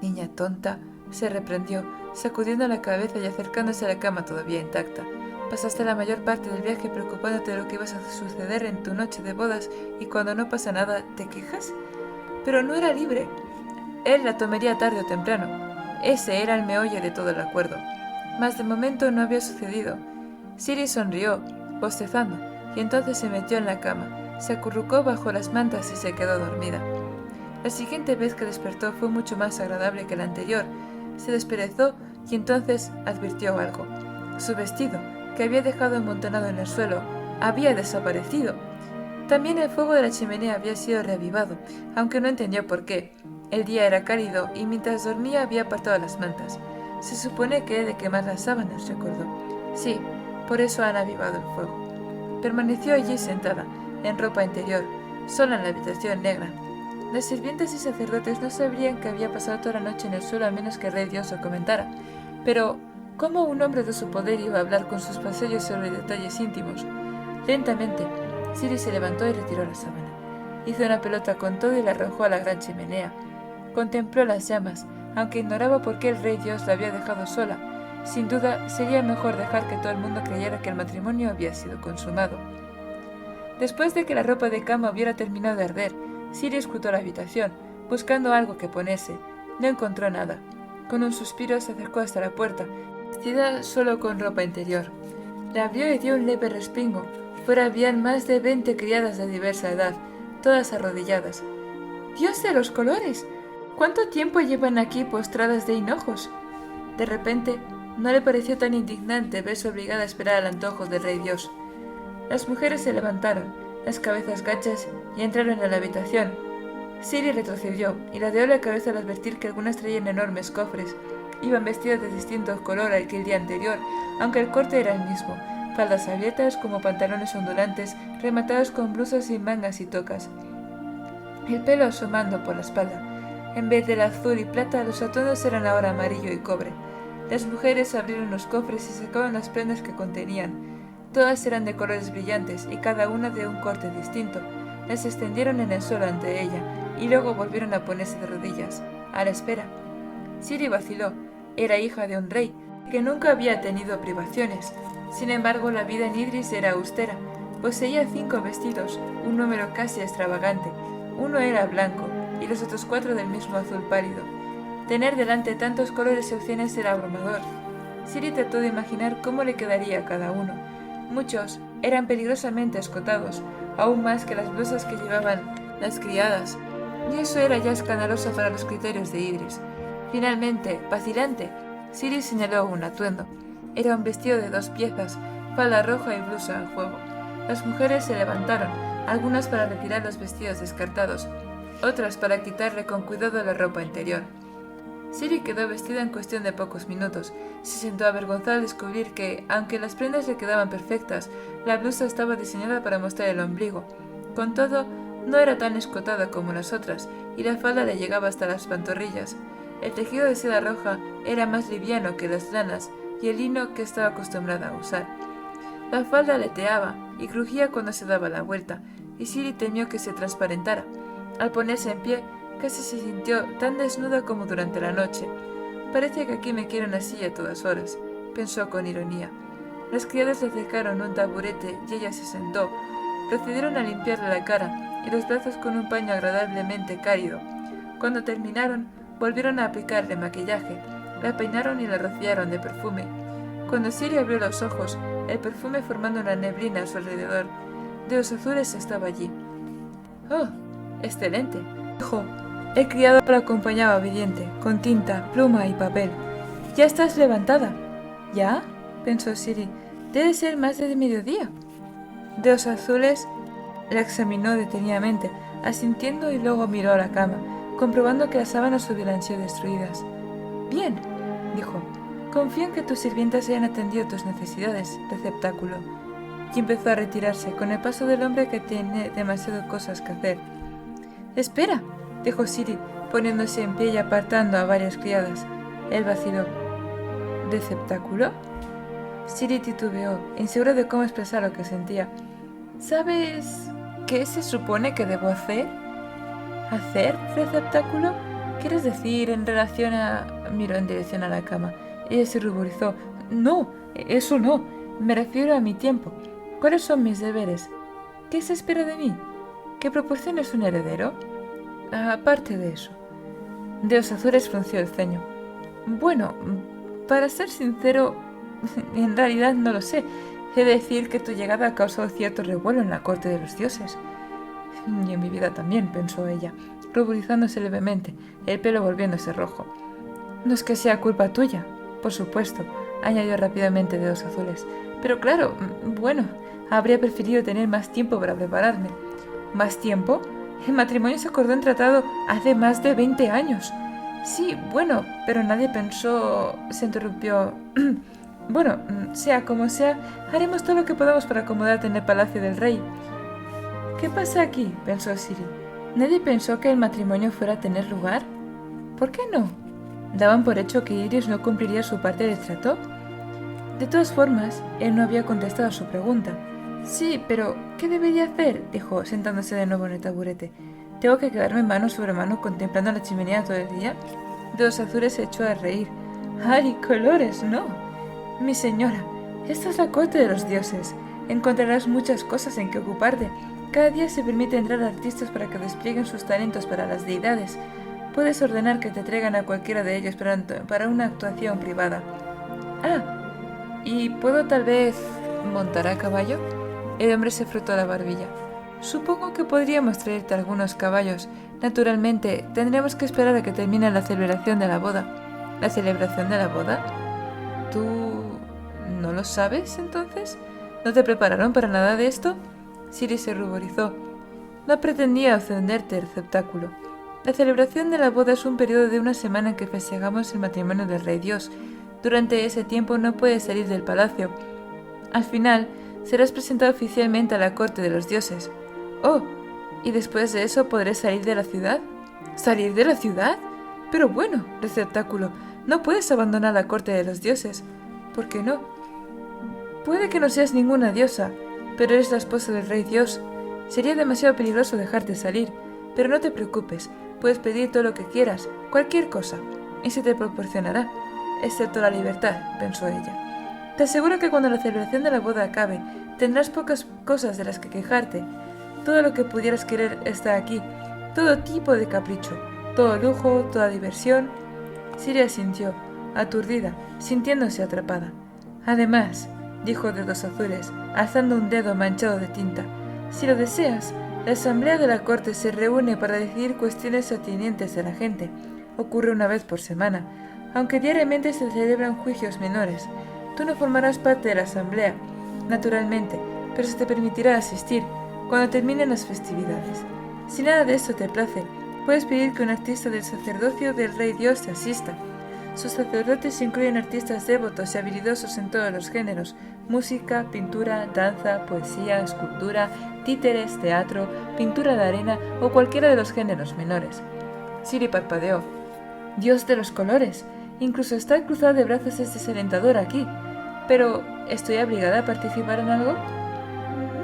Niña tonta, se reprendió, sacudiendo la cabeza y acercándose a la cama todavía intacta. Pasaste la mayor parte del viaje preocupándote de lo que ibas a suceder en tu noche de bodas y cuando no pasa nada, ¿te quejas? Pero no era libre. Él la tomaría tarde o temprano. Ese era el meollo de todo el acuerdo. Mas de momento no había sucedido. Ciri sonrió, bostezando, y entonces se metió en la cama, se acurrucó bajo las mantas y se quedó dormida. La siguiente vez que despertó fue mucho más agradable que la anterior. Se desperezó y entonces advirtió algo. Su vestido, que había dejado amontonado en el suelo, había desaparecido. También el fuego de la chimenea había sido reavivado, aunque no entendió por qué. El día era cálido y mientras dormía había apartado las mantas. Se supone que he de quemar las sábanas, recordó. Sí, por eso han avivado el fuego. Permaneció allí sentada, en ropa interior, sola en la habitación negra. Las sirvientas y sacerdotes no sabrían que había pasado toda la noche en el suelo a menos que el Rey Dios lo comentara. Pero, ¿cómo un hombre de su poder iba a hablar con sus vasallos sobre detalles íntimos? Lentamente, Ciri se levantó y retiró la sábana. Hizo una pelota con todo y la arrojó a la gran chimenea. Contempló las llamas, aunque ignoraba por qué el Rey Dios la había dejado sola. Sin duda, sería mejor dejar que todo el mundo creyera que el matrimonio había sido consumado. Después de que la ropa de cama hubiera terminado de arder, Ciri escrutó la habitación, buscando algo que ponerse. No encontró nada. Con un suspiro se acercó hasta la puerta, vestida solo con ropa interior. La abrió y dio un leve respingo. Fuera habían más de 20 criadas de diversa edad, todas arrodilladas. ¡Dios de los colores! ¿Cuánto tiempo llevan aquí postradas de hinojos? De repente, no le pareció tan indignante verse obligada a esperar al antojo del Rey Dios. Las mujeres se levantaron, las cabezas gachas, y entraron en la habitación. Ciri retrocedió y ladeó la cabeza al advertir que algunas traían enormes cofres. Iban vestidas de distinto color al que el día anterior, aunque el corte era el mismo, faldas abiertas como pantalones ondulantes, rematados con blusas sin mangas y tocas. El pelo asomando por la espalda. En vez del azul y plata, los atuendos eran ahora amarillo y cobre. Las mujeres abrieron los cofres y sacaron las prendas que contenían. Todas eran de colores brillantes y cada una de un corte distinto. Las extendieron en el suelo ante ella, y luego volvieron a ponerse de rodillas, a la espera. Ciri vaciló. Era hija de un rey, que nunca había tenido privaciones. Sin embargo, la vida en Idris era austera. Poseía 5 vestidos, un número casi extravagante. Uno era blanco, y los otros 4 del mismo azul pálido. Tener delante tantos colores y opciones era abrumador. Ciri trató de imaginar cómo le quedaría a cada uno. Muchos eran peligrosamente escotados, aún más que las blusas que llevaban las criadas, y eso era ya escandaloso para los criterios de Idris. Finalmente, vacilante, Ciri señaló un atuendo. Era un vestido de 2 piezas, falda roja y blusa a juego. Las mujeres se levantaron, algunas para retirar los vestidos descartados, otras para quitarle con cuidado la ropa interior. Ciri quedó vestida en cuestión de pocos minutos. Se sintió avergonzada al descubrir que, aunque las prendas le quedaban perfectas, la blusa estaba diseñada para mostrar el ombligo. Con todo, no era tan escotada como las otras, y la falda le llegaba hasta las pantorrillas. El tejido de seda roja era más liviano que las lanas y el lino que estaba acostumbrada a usar. La falda aleteaba y crujía cuando se daba la vuelta, y Ciri temió que se transparentara. Al ponerse en pie, casi se sintió tan desnuda como durante la noche. Parece que aquí me quieren así a todas horas, pensó con ironía. Las criadas le acercaron un taburete y ella se sentó. Procedieron a limpiarle la cara y los brazos con un paño agradablemente cálido. Cuando terminaron, volvieron a aplicarle maquillaje, la peinaron y la rociaron de perfume. Cuando Ciri abrió los ojos, el perfume formando una neblina a su alrededor, de los azules estaba allí. «Oh, excelente», dijo. El criado la acompañaba obediente, con tinta, pluma y papel. «¿Ya estás levantada?» «¿Ya?», pensó Ciri. «Debe ser más de mediodía». Dedos Azules la examinó detenidamente, asintiendo, y luego miró a la cama, comprobando que las sábanas hubieran sido destruidas. «Bien», dijo. «Confío en que tus sirvientas hayan atendido tus necesidades, receptáculo». Y empezó a retirarse, con el paso del hombre que tiene demasiadas cosas que hacer. «Espera», dijo Ciri, poniéndose en pie y apartando a varias criadas. Él vaciló. «¿Receptáculo?». Ciri titubeó, insegura de cómo expresar lo que sentía. «¿Sabes qué se supone que debo hacer?» «¿Hacer, receptáculo? ¿Quieres decir en relación a...?» Miró en dirección a la cama. Ella se ruborizó. «No, eso no. Me refiero a mi tiempo. ¿Cuáles son mis deberes? ¿Qué se espera de mí? ¿Que proporciones un heredero?» «Aparte de eso». Dedos Azules frunció el ceño. «Bueno, para ser sincero, en realidad no lo sé. He de decir que tu llegada ha causado cierto revuelo en la corte de los dioses». «Y en mi vida también», pensó ella, ruborizándose levemente, el pelo volviéndose rojo. «No es que sea culpa tuya, por supuesto», añadió rápidamente Dedos Azules. «Pero claro, bueno, habría preferido tener más tiempo para prepararme». «¿Más tiempo? El matrimonio se acordó en tratado hace más de 20 años. Sí, bueno, pero nadie pensó...» Se interrumpió. «Bueno, sea como sea, haremos todo lo que podamos para acomodarte en el palacio del rey». «¿Qué pasa aquí?», pensó Ciri. «¿Nadie pensó que el matrimonio fuera a tener lugar? ¿Por qué no? ¿Daban por hecho que Iris no cumpliría su parte del trato?». De todas formas, él no había contestado a su pregunta. «Sí, pero ¿qué debería hacer?», dijo, sentándose de nuevo en el taburete. «¿Tengo que quedarme mano sobre mano contemplando la chimenea todo el día?». Dedos Azules se echó a reír. «¡Ay, colores, no! Mi señora, esta es la corte de los dioses. Encontrarás muchas cosas en que ocuparte. Cada día se permite entrar a artistas para que desplieguen sus talentos para las deidades. Puedes ordenar que te traigan a cualquiera de ellos para una actuación privada. ¿Y puedo tal vez montar a caballo?». El hombre se frotó la barbilla. «Supongo que podríamos traerte algunos caballos. Naturalmente, tendremos que esperar a que termine la celebración de la boda». «¿La celebración de la boda? ¿Tú no lo sabes, entonces? ¿No te prepararon para nada de esto?». Ciri se ruborizó. «No pretendía ofenderte, receptáculo. La celebración de la boda es un periodo de 1 semana en que festejamos el matrimonio del rey Dios. Durante ese tiempo no puedes salir del palacio. Al final, serás presentado oficialmente a la corte de los dioses. Oh, ¿y después de eso podré salir de la ciudad?». «¿Salir de la ciudad? Pero bueno, receptáculo, no puedes abandonar la corte de los dioses». «¿Por qué no?». «Puede que no seas ninguna diosa, pero eres la esposa del rey Dios. Sería demasiado peligroso dejarte salir. Pero no te preocupes, puedes pedir todo lo que quieras, cualquier cosa, y se te proporcionará, excepto la libertad, pensó ella. Te aseguro que cuando la celebración de la boda acabe, tendrás pocas cosas de las que quejarte. Todo lo que pudieras querer está aquí, todo tipo de capricho, todo lujo, toda diversión. Siri asintió, aturdida, sintiéndose atrapada. Además, dijo Dedos Azules, alzando un dedo manchado de tinta, si lo deseas, la asamblea de la corte se reúne para decidir cuestiones atenientes de la gente. Ocurre una vez por semana, aunque diariamente se celebran juicios menores. Tú no formarás parte de la asamblea, naturalmente, pero se te permitirá asistir cuando terminen las festividades. Si nada de esto te place, puedes pedir que un artista del sacerdocio del rey Dios te asista. Sus sacerdotes incluyen artistas devotos y habilidosos en todos los géneros: música, pintura, danza, poesía, escultura, títeres, teatro, pintura de arena o cualquiera de los géneros menores. Siri parpadeó. Dios de los colores. Incluso estar cruzada de brazos es desalentador aquí. Pero, ¿estoy obligada a participar en algo?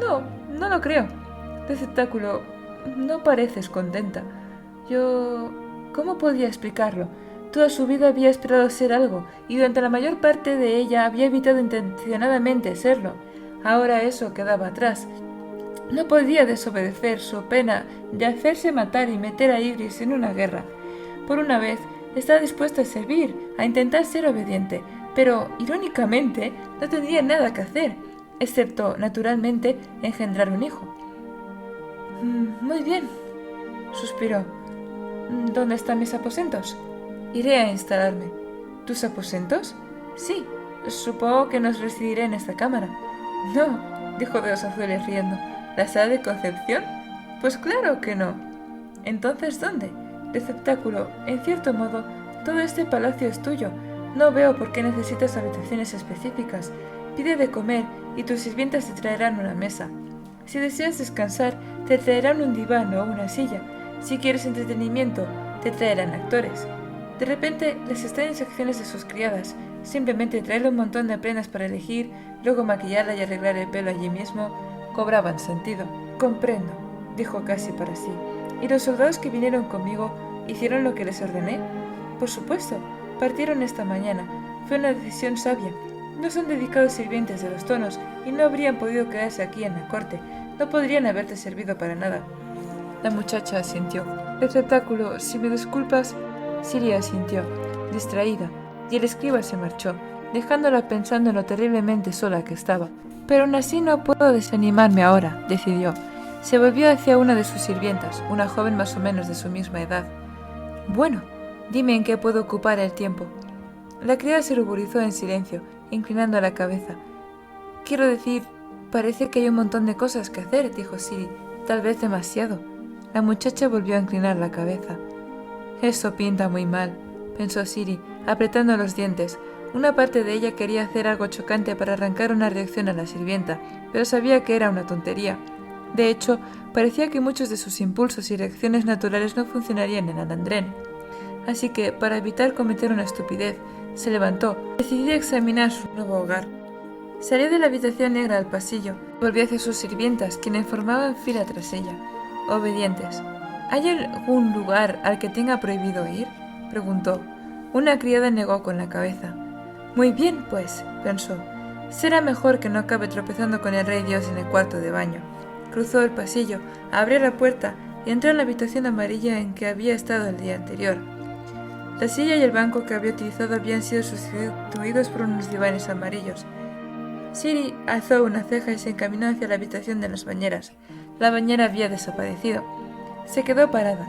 No lo creo. Receptáculo, no pareces contenta. ¿Cómo podía explicarlo? Toda su vida había esperado ser algo, y durante la mayor parte de ella había evitado intencionadamente serlo. Ahora eso quedaba atrás. No podía desobedecer, so pena de hacerse matar y meter a Idris en una guerra. Por una vez, estaba dispuesta a servir, a intentar ser obediente, pero, irónicamente, no tendría nada que hacer, excepto, naturalmente, engendrar un hijo. Muy bien, suspiró. ¿Dónde están mis aposentos? Iré a instalarme. ¿Tus aposentos? Sí, supongo que nos residiré en esta cámara. No, dijo Dedos Azules riendo. ¿La sala de Concepción? Pues claro que no. ¿Entonces dónde? Receptáculo, en cierto modo, todo este palacio es tuyo. No veo por qué necesitas habitaciones específicas. Pide de comer y tus sirvientas te traerán una mesa. Si deseas descansar, te traerán un diván o una silla. Si quieres entretenimiento, te traerán actores. De repente, las extrañas secciones de sus criadas, simplemente traerle un montón de prendas para elegir, luego maquillarla y arreglar el pelo allí mismo, cobraban sentido. Comprendo, dijo casi para sí. ¿Y los soldados que vinieron conmigo hicieron lo que les ordené? Por supuesto, partieron esta mañana. Fue una decisión sabia. No son dedicados sirvientes de los tonos y no habrían podido quedarse aquí en la corte. No podrían haberte servido para nada. La muchacha asintió. Receptáculo, si me disculpas. Siri asintió, distraída, y el escriba se marchó, dejándola pensando en lo terriblemente sola que estaba. Pero aún así no puedo desanimarme ahora, decidió. Se volvió hacia una de sus sirvientas, una joven más o menos de su misma edad. Bueno, dime en qué puedo ocupar el tiempo. La criada se ruborizó en silencio, inclinando la cabeza. Quiero decir, parece que hay un montón de cosas que hacer, dijo Siri, tal vez demasiado. La muchacha volvió a inclinar la cabeza. Eso pinta muy mal, pensó Siri, apretando los dientes. Una parte de ella quería hacer algo chocante para arrancar una reacción a la sirvienta, pero sabía que era una tontería. De hecho, parecía que muchos de sus impulsos y reacciones naturales no funcionarían en Alandren. Así que, para evitar cometer una estupidez, se levantó, decidió examinar su nuevo hogar. Salió de la habitación negra al pasillo, volvió hacia sus sirvientas, quienes formaban fila tras ella, obedientes. ¿Hay algún lugar al que tenga prohibido ir?, preguntó. Una criada negó con la cabeza. Muy bien, pues, pensó. Será mejor que no acabe tropezando con el rey Dios en el cuarto de baño. Cruzó el pasillo, abrió la puerta y entró en la habitación amarilla en que había estado el día anterior. La silla y el banco que había utilizado habían sido sustituidos por unos divanes amarillos. Siri alzó una ceja y se encaminó hacia la habitación de las bañeras. La bañera había desaparecido. Se quedó parada.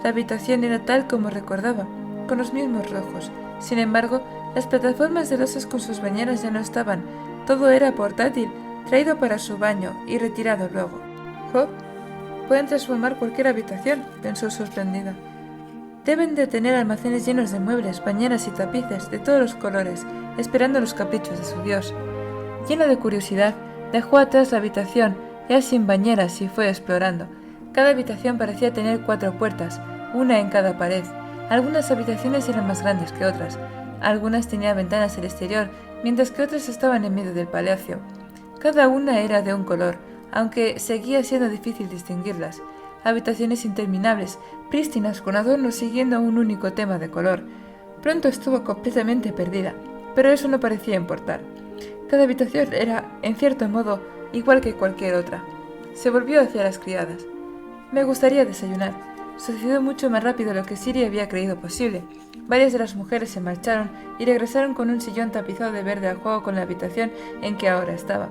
La habitación era tal como recordaba, con los mismos rojos. Sin embargo, las plataformas de losas con sus bañeras ya no estaban. Todo era portátil, traído para su baño y retirado luego. «Jo, pueden transformar cualquier habitación», pensó sorprendida. «Deben de tener almacenes llenos de muebles, bañeras y tapices de todos los colores, esperando los caprichos de su dios». Llena de curiosidad, dejó atrás la habitación, ya sin bañeras, y fue explorando. Cada habitación parecía tener 4 puertas, una en cada pared. Algunas habitaciones eran más grandes que otras. Algunas tenían ventanas al exterior, mientras que otras estaban en medio del palacio. Cada una era de un color, aunque seguía siendo difícil distinguirlas. habitaciones interminables, prístinas con adornos siguiendo un único tema de color. Pronto estuvo completamente perdida, pero eso no parecía importar. Cada habitación era, en cierto modo, igual que cualquier otra. Se volvió hacia las criadas. «Me gustaría desayunar». Sucedió mucho más rápido de lo que Siri había creído posible. Varias de las mujeres se marcharon y regresaron con un sillón tapizado de verde al juego con la habitación en que ahora estaba.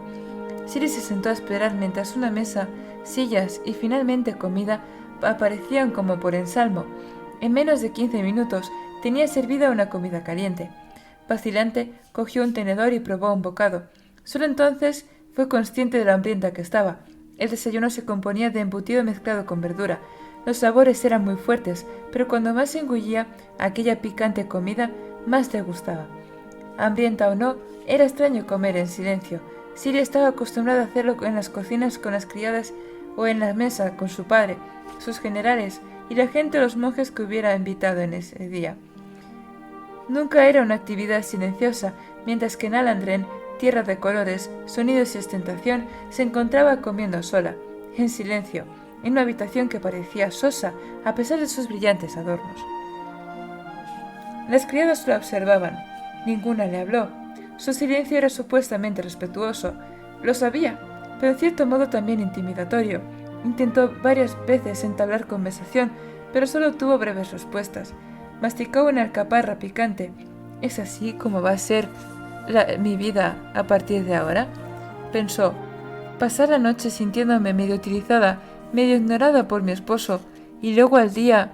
Siri se sentó a esperar mientras una mesa, sillas y finalmente comida aparecían como por ensalmo. En menos de 15 minutos tenía servida una comida caliente. Vacilante, cogió un tenedor y probó un bocado. Solo entonces fue consciente de lo hambrienta que estaba. El desayuno se componía de embutido mezclado con verdura. Los sabores eran muy fuertes, pero cuando más engullía aquella picante comida, más le gustaba. Hambrienta o no, era extraño comer en silencio. Siri estaba acostumbrada a hacerlo en las cocinas con las criadas o en la mesa con su padre, sus generales y la gente o los monjes que hubiera invitado en ese día. Nunca era una actividad silenciosa, mientras que en Alandren, tierra de colores, sonidos y ostentación, se encontraba comiendo sola, en silencio, en una habitación que parecía sosa a pesar de sus brillantes adornos. Las criadas la observaban. Ninguna le habló. Su silencio era supuestamente respetuoso. Lo sabía, pero en cierto modo también intimidatorio. Intentó varias veces entablar conversación, pero solo obtuvo breves respuestas. Masticó una alcaparra picante. ¿Es así como va a ser mi vida a partir de ahora? Pensó. Pasar la noche sintiéndome medio utilizada, medio ignorada por mi esposo, y luego al día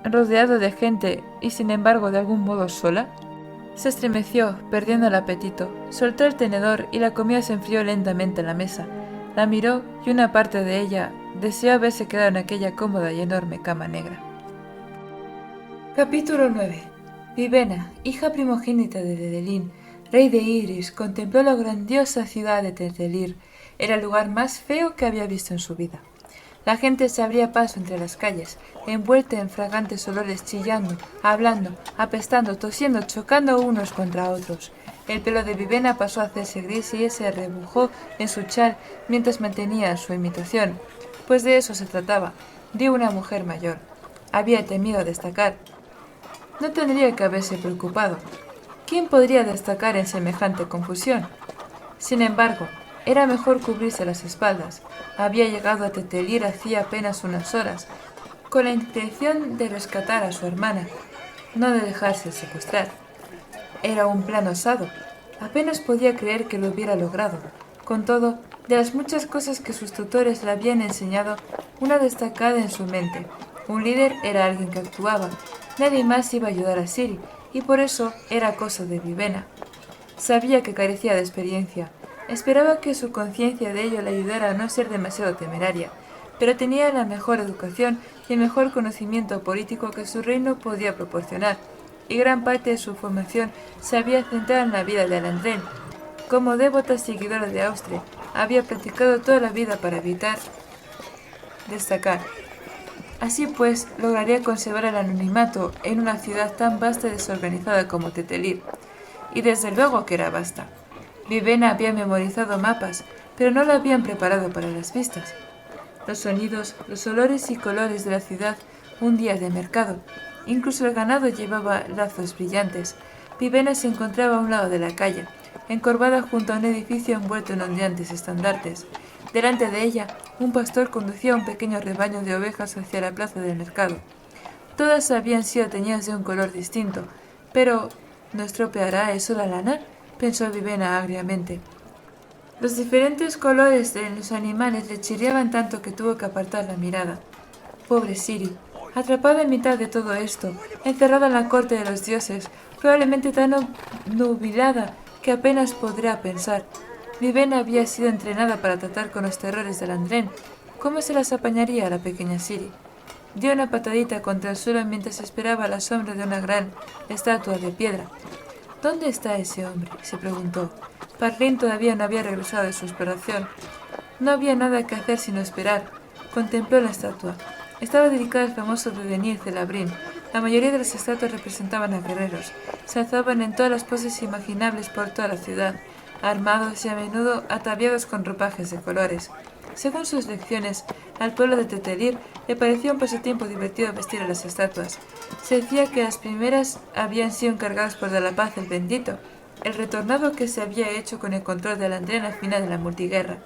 rodeado de gente y sin embargo de algún modo sola. Se estremeció, perdiendo el apetito. Soltó el tenedor y la comida se enfrió lentamente en la mesa. La miró y una parte de ella deseó haberse quedado en aquella cómoda y enorme cama negra. Capítulo 9. Vivena, hija primogénita de Dedelín, rey de Idris, contempló la grandiosa ciudad de Terdelir. Era el lugar más feo que había visto en su vida. La gente se abría paso entre las calles, envuelta en fragantes olores, chillando, hablando, apestando, tosiendo, chocando unos contra otros. El pelo de Vivena pasó a hacerse gris y se rebujó en su chal mientras mantenía su imitación, pues de eso se trataba, de una mujer mayor. Había temido destacar. No tendría que haberse preocupado. ¿Quién podría destacar en semejante confusión? Sin embargo, era mejor cubrirse las espaldas. Había llegado a Terdelir hacía apenas unas horas, con la intención de rescatar a su hermana, no de dejarse secuestrar. Era un plan osado. Apenas podía creer que lo hubiera logrado. Con todo, de las muchas cosas que sus tutores le habían enseñado, una destacada en su mente. Un líder era alguien que actuaba. Nadie más iba a ayudar a Siri, y por eso era cosa de Vivena. Sabía que carecía de experiencia. Esperaba que su conciencia de ello le ayudara a no ser demasiado temeraria, pero tenía la mejor educación y el mejor conocimiento político que su reino podía proporcionar, y gran parte de su formación se había centrado en la vida de Alandren. Como devota seguidora de Austre, había practicado toda la vida para evitar destacar. Así pues, lograría conservar el anonimato en una ciudad tan vasta y desorganizada como Terdelir. Y desde luego que era vasta. Vivena había memorizado mapas, pero no lo habían preparado para las vistas. Los sonidos, los olores y colores de la ciudad, un día de mercado. Incluso el ganado llevaba lazos brillantes. Vivena se encontraba a un lado de la calle, encorvada junto a un edificio envuelto en ondeantes estandartes. Delante de ella, un pastor conducía un pequeño rebaño de ovejas hacia la plaza del mercado. Todas habían sido teñidas de un color distinto, pero ¿no estropeará eso la lana?, pensó Vivena agriamente. Los diferentes colores de los animales le chirriaban tanto que tuvo que apartar la mirada. Pobre Siri, atrapada en mitad de todo esto, encerrada en la corte de los dioses, probablemente tan nubilada que apenas podría pensar. Vivena había sido entrenada para tratar con los terrores de Alandren. ¿Cómo se las apañaría la pequeña Siri? Dio una patadita contra el suelo mientras esperaba a la sombra de una gran estatua de piedra. ¿Dónde está ese hombre?, se preguntó. Parlin todavía no había regresado de su exploración. No había nada que hacer sino esperar. Contempló la estatua. Estaba dedicada al famoso devenir de Labrín. La mayoría de las estatuas representaban a guerreros. Se alzaban en todas las poses imaginables por toda la ciudad, armados y a menudo ataviados con ropajes de colores. Según sus lecciones, Al pueblo de Tetelir le parecía un pasatiempo divertido vestir a las estatuas. Se decía que las primeras habían sido encargadas por De la Paz el Bendito, el retornado que se había hecho con el control de Alandriana al final de la multiguerra.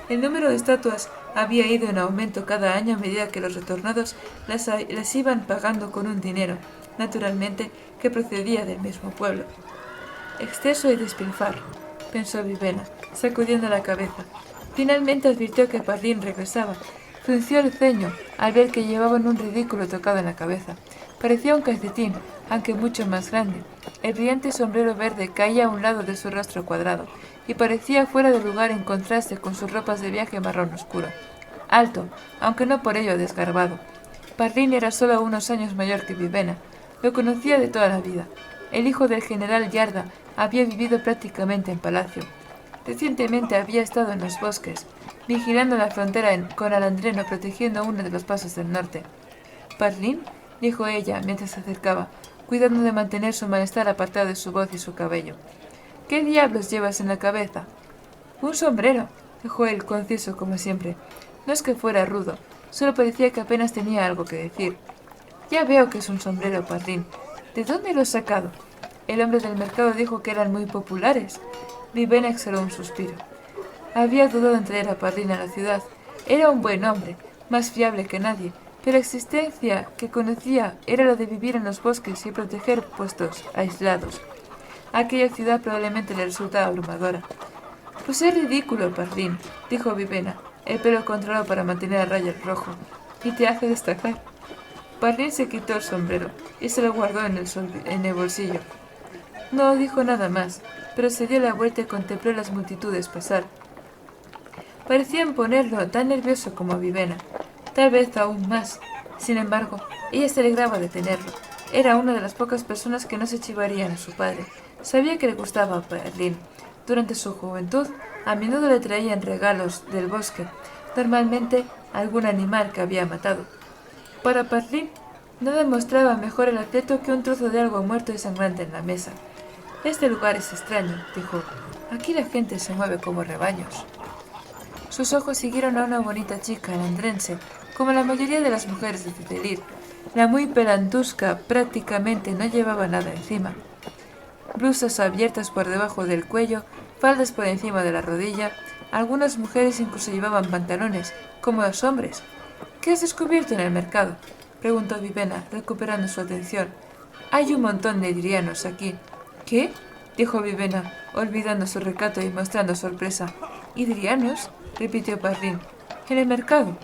El número de estatuas había ido en aumento cada año a medida que los retornados las iban pagando con un dinero, naturalmente, que procedía del mismo pueblo. Exceso y despilfarro, pensó Vivena, sacudiendo la cabeza. Finalmente advirtió que Parlín regresaba. Frunció el ceño al ver que llevaban un ridículo tocado en la cabeza. Parecía un calcetín, aunque mucho más grande. El brillante sombrero verde caía a un lado de su rostro cuadrado, y parecía fuera de lugar en contraste con sus ropas de viaje marrón oscuro. Alto, aunque no por ello desgarbado. Parlín era solo unos años mayor que Vivena. Lo conocía de toda la vida. El hijo del general Yarda había vivido prácticamente en palacio. Recientemente había estado en los bosques, vigilando la frontera con Alandreno, protegiendo uno de los pasos del norte. —¿Parlín? —dijo ella mientras se acercaba, cuidando de mantener su malestar apartado de su voz y su cabello. —¿Qué diablos llevas en la cabeza? —Un sombrero —dijo él, conciso como siempre. No es que fuera rudo, solo parecía que apenas tenía algo que decir. —Ya veo que es un sombrero, Parlín. ¿De dónde lo has sacado? El hombre del mercado dijo que eran muy populares. Vivena exhaló un suspiro. Había dudado en traer a Parlín a la ciudad. Era un buen hombre, más fiable que nadie, pero la existencia que conocía era la de vivir en los bosques y proteger puestos aislados. Aquella ciudad probablemente le resultaba abrumadora. Pues es ridículo, Parlín, dijo Vivena, el pelo controlado para mantener a raya el rojo, y te hace destacar. Parlín se quitó el sombrero y se lo guardó en el bolsillo. No dijo nada más, pero se dio la vuelta y contempló las multitudes pasar. Parecían ponerlo tan nervioso como a Vivena, tal vez aún más. Sin embargo, ella se alegraba de tenerlo. Era una de las pocas personas que no se chivarían a su padre. Sabía que le gustaba a Parlín. Durante su juventud, a menudo le traían regalos del bosque, normalmente algún animal que había matado. Para Parlín, nada mostraba mejor el afecto que un trozo de algo muerto y sangrante en la mesa. Este lugar es extraño, dijo. Aquí la gente se mueve como rebaños. Sus ojos siguieron a una bonita chica alandrense, como la mayoría de las mujeres de Tetelir. La muy pelantusca prácticamente no llevaba nada encima. Blusas abiertas por debajo del cuello, faldas por encima de la rodilla. Algunas mujeres incluso llevaban pantalones, como los hombres. ¿Qué has descubierto en el mercado? Preguntó Vivena, recuperando su atención. Hay un montón de idrianos aquí. ¿Qué? Dijo Vivena, olvidando su recato y mostrando sorpresa. ¿Idrianos? Repitió Parlín. En el mercado.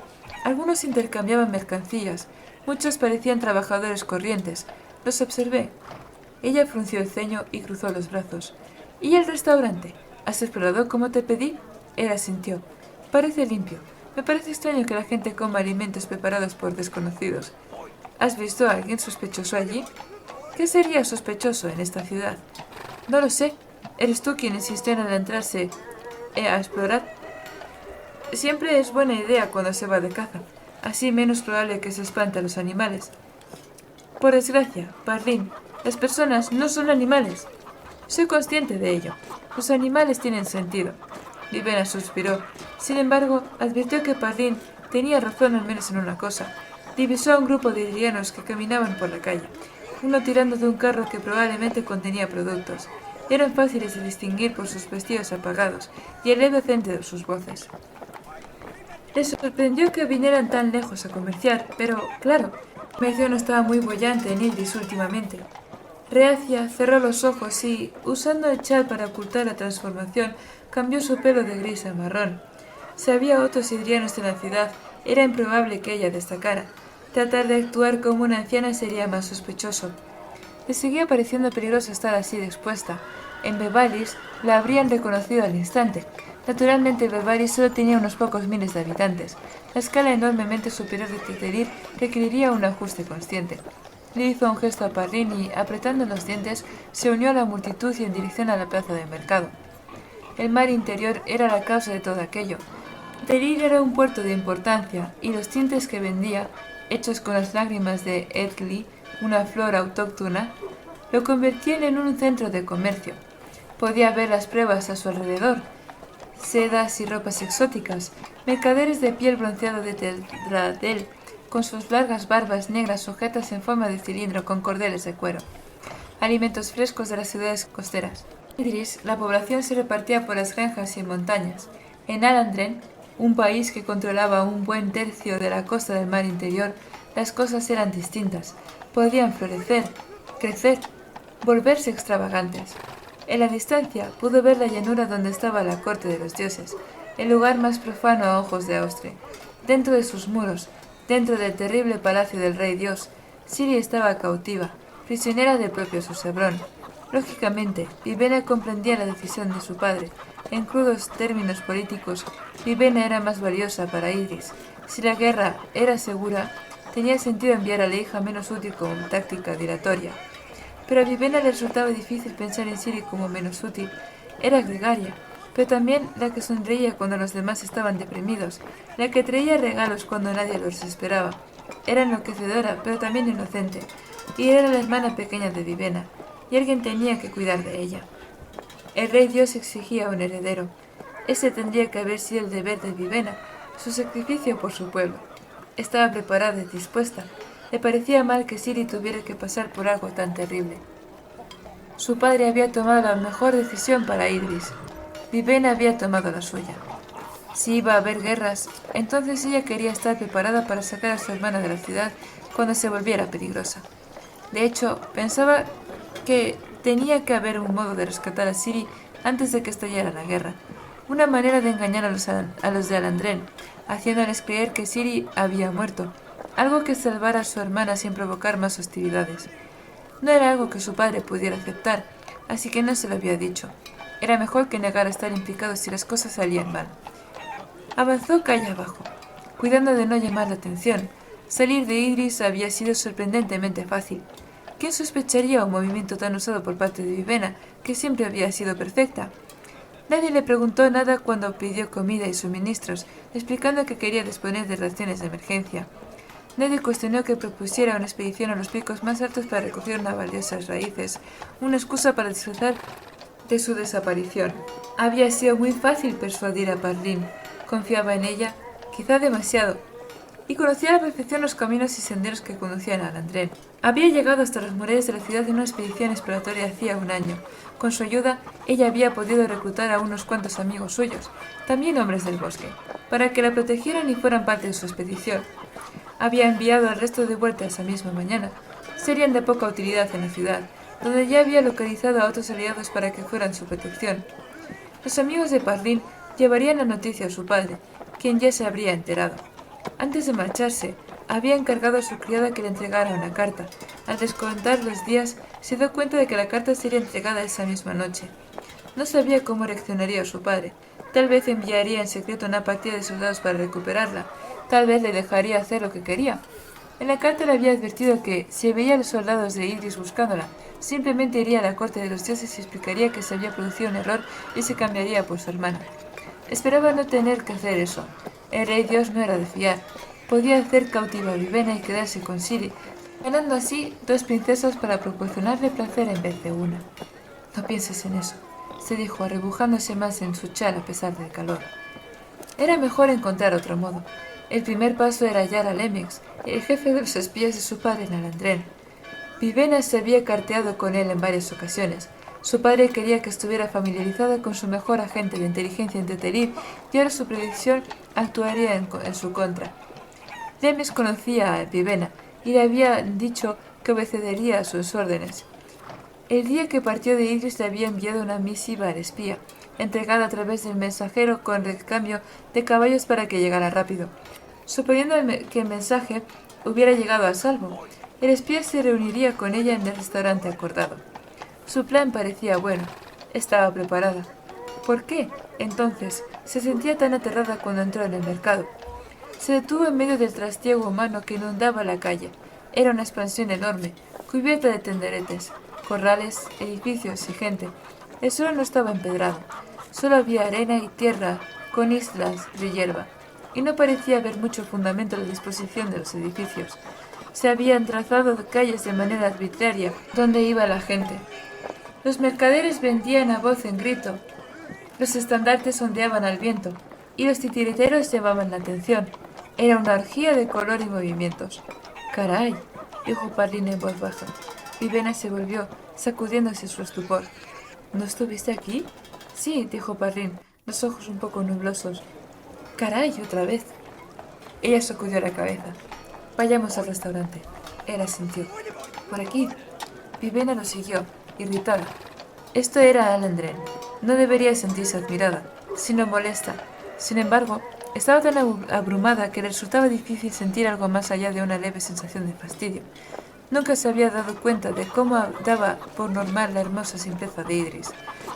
Algunos intercambiaban mercancías. Muchos parecían trabajadores corrientes. Los observé. Ella frunció el ceño y cruzó los brazos. ¿Y el restaurante? ¿Has explorado como te pedí? Él asintió. Parece limpio. Me parece extraño que la gente coma alimentos preparados por desconocidos. ¿Has visto a alguien sospechoso allí? ¿Qué sería sospechoso en esta ciudad? No lo sé. ¿Eres tú quien insistió en adentrarse a explorar? Siempre es buena idea cuando se va de caza. Así menos probable que se espante a los animales. Por desgracia, Parlín, las personas no son animales. Soy consciente de ello. Los animales tienen sentido. Vivena suspiró. Sin embargo, advirtió que Parlín tenía razón al menos en una cosa. Divisó a un grupo de idrianos que caminaban por la calle, uno tirando de un carro que probablemente contenía productos. Eran fáciles de distinguir por sus vestidos apagados y el leve acento de sus voces. Le sorprendió que vinieran tan lejos a comerciar, pero, claro, el comercio no estaba muy boyante en Ildis últimamente. Reacia cerró los ojos y, usando el chal para ocultar la transformación, cambió su pelo de gris a marrón. Si había otros idrianos en la ciudad, era improbable que ella destacara. Tratar de actuar como una anciana sería más sospechoso. Le seguía pareciendo peligroso estar así expuesta. En Bevalis la habrían reconocido al instante. Naturalmente Bevalis solo tenía unos pocos miles de habitantes. La escala enormemente superior de Tetelir requeriría un ajuste consciente. Le hizo un gesto a Parlín y, apretando los dientes, se unió a la multitud y en dirección a la plaza del mercado. El mar interior era la causa de todo aquello. Tetelir era un puerto de importancia, y los tintes que vendía, hechos con las lágrimas de Edgley, una flor autóctona, lo convertían en un centro de comercio. Podía ver las pruebas a su alrededor. sedas y ropas exóticas, mercaderes de piel bronceada de terradel, con sus largas barbas negras sujetas en forma de cilindro con cordeles de cuero, alimentos frescos de las ciudades costeras. En Idris, la población se repartía por las granjas y montañas. En Alandren, un país que controlaba un buen tercio de la costa del mar interior, las cosas eran distintas. Podían florecer, crecer, volverse extravagantes. En la distancia pudo ver la llanura donde estaba la corte de los dioses, el lugar más profano a ojos de Austria. Dentro de sus muros, dentro del terrible palacio del rey dios, Ciri estaba cautiva, prisionera del propio Susebrón. Lógicamente, Vivena comprendía la decisión de su padre. En crudos términos políticos, Vivena era más valiosa para Idris. Si la guerra era segura, tenía sentido enviar a la hija menos útil como táctica dilatoria. Pero a Vivena le resultaba difícil pensar en Ciri como menos útil. Era gregaria, pero también la que sonreía cuando los demás estaban deprimidos, la que traía regalos cuando nadie los esperaba. Era enloquecedora, pero también inocente, y era la hermana pequeña de Vivena, y alguien tenía que cuidar de ella. El rey Dios exigía un heredero. Ese tendría que haber sido el deber de Vivena, su sacrificio por su pueblo. Estaba preparada y dispuesta. Le parecía mal que Ciri tuviera que pasar por algo tan terrible. Su padre había tomado la mejor decisión para Idris. Vivena había tomado la suya. Si iba a haber guerras, entonces ella quería estar preparada para sacar a su hermana de la ciudad cuando se volviera peligrosa. De hecho, pensaba que tenía que haber un modo de rescatar a Ciri antes de que estallara la guerra. Una manera de engañar a los de Alandren, haciéndoles creer que Ciri había muerto. Algo que salvara a su hermana sin provocar más hostilidades. No era algo que su padre pudiera aceptar, así que no se lo había dicho. Era mejor que negara estar implicado si las cosas salían mal. Avanzó calle abajo, cuidando de no llamar la atención. Salir de Idris había sido sorprendentemente fácil. ¿Quién sospecharía un movimiento tan usado por parte de Vivena, que siempre había sido perfecta? Nadie le preguntó nada cuando pidió comida y suministros, explicando que quería disponer de raciones de emergencia. Nadie cuestionó que propusiera una expedición a los picos más altos para recoger unas valiosas raíces, una excusa para disfrutar de su desaparición. Había sido muy fácil persuadir a Parlin. Confiaba en ella, quizá demasiado, y conocía a la perfección los caminos y senderos que conducían a Alandren. Había llegado hasta los murallas de la ciudad en una expedición exploratoria hacía un año. Con su ayuda, ella había podido reclutar a unos cuantos amigos suyos, también hombres del bosque, para que la protegieran y fueran parte de su expedición. Había enviado al resto de vuelta esa misma mañana. Serían de poca utilidad en la ciudad, donde ya había localizado a otros aliados para que fueran su protección. Los amigos de Parlin llevarían la noticia a su padre, quien ya se habría enterado. Antes de marcharse, había encargado a su criada que le entregara una carta. Al descontar los días, se dio cuenta de que la carta sería entregada esa misma noche. No sabía cómo reaccionaría su padre. Tal vez enviaría en secreto una partida de soldados para recuperarla. Tal vez le dejaría hacer lo que quería. En la carta le había advertido que, si veía a los soldados de Idris buscándola, simplemente iría a la corte de los dioses y explicaría que se había producido un error y se cambiaría por su hermana. Esperaba no tener que hacer eso. El rey dios no era de fiar. Podía hacer cautiva a Vivena y quedarse con Ciri, ganando así 2 princesas para proporcionarle placer en vez de una. No pienses en eso, se dijo, arrebujándose más en su chal a pesar del calor. Era mejor encontrar otro modo. El primer paso era hallar a Lemix, el jefe de los espías de su padre en Alandren. Vivena se había carteado con él en varias ocasiones. Su padre quería que estuviera familiarizada con su mejor agente de inteligencia en Tetelir y ahora su predicción actuaría en su contra. Lemix conocía a Vivena y le había dicho que obedecería a sus órdenes. El día que partió de Idris le había enviado una misiva al espía, entregada a través del mensajero con recambio de caballos para que llegara rápido. Suponiendo que el mensaje hubiera llegado a salvo, el espía se reuniría con ella en el restaurante acordado. Su plan parecía bueno. Estaba preparada. ¿Por qué, entonces, se sentía tan aterrada cuando entró en el mercado? Se detuvo en medio del trastiego humano que inundaba la calle. Era una expansión enorme, cubierta de tenderetes, corrales, edificios y gente. El suelo no estaba empedrado. Solo había arena y tierra con islas de hierba, y no parecía haber mucho fundamento en la disposición de los edificios. Se habían trazado calles de manera arbitraria donde iba la gente. Los mercaderes vendían a voz en grito Los estandartes ondeaban al viento, y los titiriteros llamaban la atención. Era una orgía de color y movimientos. «Caray», dijo Parlin en voz baja. Vivena se volvió, sacudiéndose su estupor. «¿No estuviste aquí?» «Sí», dijo Parlin, los ojos un poco nublosos. «Caray, otra vez». Ella sacudió la cabeza. «Vayamos al restaurante». Él asintió. «Por aquí». Vivena lo siguió, irritada. Esto era Alandren. No debería sentirse admirada, sino molesta. Sin embargo, estaba tan abrumada que le resultaba difícil sentir algo más allá de una leve sensación de fastidio. Nunca se había dado cuenta de cómo daba por normal la hermosa simpleza de Idris.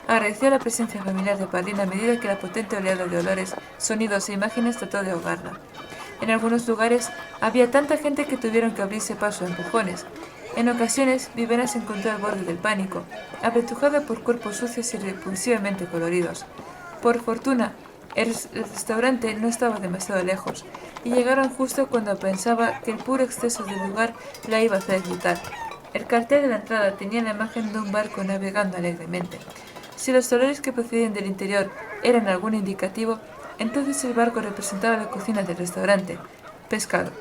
Agradeció la presencia familiar de Parlin a medida que la potente oleada de olores, sonidos e imágenes trató de ahogarla. En algunos lugares había tanta gente que tuvieron que abrirse paso a empujones. En ocasiones, Vivena se encontró al borde del pánico, apretujada por cuerpos sucios y repulsivamente coloridos. Por fortuna, el restaurante no estaba demasiado lejos, y llegaron justo cuando pensaba que el puro exceso del lugar la iba a hacer gritar. El cartel de la entrada tenía la imagen de un barco navegando alegremente. Si los olores que procedían del interior eran algún indicativo, entonces el barco representaba la cocina del restaurante. Pescado.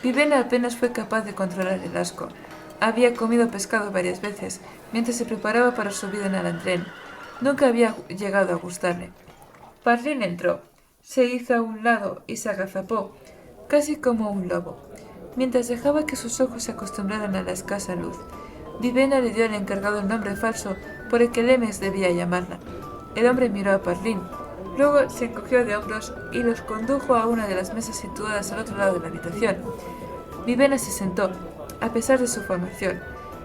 Vivena apenas fue capaz de controlar el asco. Había comido pescado varias veces, mientras se preparaba para su vida en Alandren. Nunca había llegado a gustarle. Parlin entró, se hizo a un lado y se agazapó, casi como un lobo, mientras dejaba que sus ojos se acostumbraran a la escasa luz. Vivena le dio al encargado el nombre falso por el que Lemes debía llamarla. El hombre miró a Parlin, luego se encogió de hombros y los condujo a una de las mesas situadas al otro lado de la habitación. Vivena se sentó, a pesar de su formación.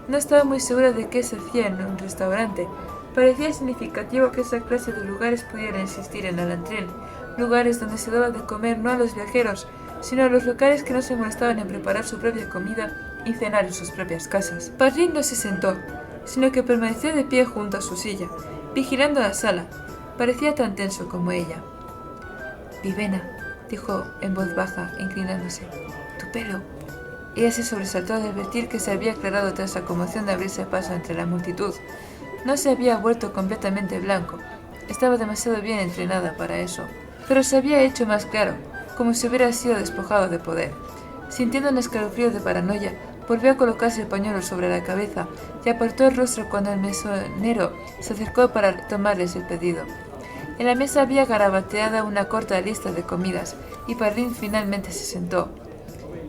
No estaba muy segura de qué se hacía en un restaurante. Parecía significativo que esa clase de lugares pudieran existir en Alandren, lugares donde se daba de comer no a los viajeros, sino a los locales que no se molestaban en preparar su propia comida y cenar en sus propias casas. Parlin no se sentó, sino que permaneció de pie junto a su silla, vigilando la sala. Parecía tan tenso como ella. «Vivena», dijo en voz baja, inclinándose, «tu pelo». Ella se sobresaltó al advertir que se había aclarado tras la conmoción de abrirse paso entre la multitud. No se había vuelto completamente blanco. Estaba demasiado bien entrenada para eso. Pero se había hecho más claro, como si hubiera sido despojado de poder. Sintiendo un escalofrío de paranoia, volvió a colocarse el pañuelo sobre la cabeza y apartó el rostro cuando el mesonero se acercó para tomarles el pedido. En la mesa había garabateada una corta lista de comidas, y Parlin finalmente se sentó.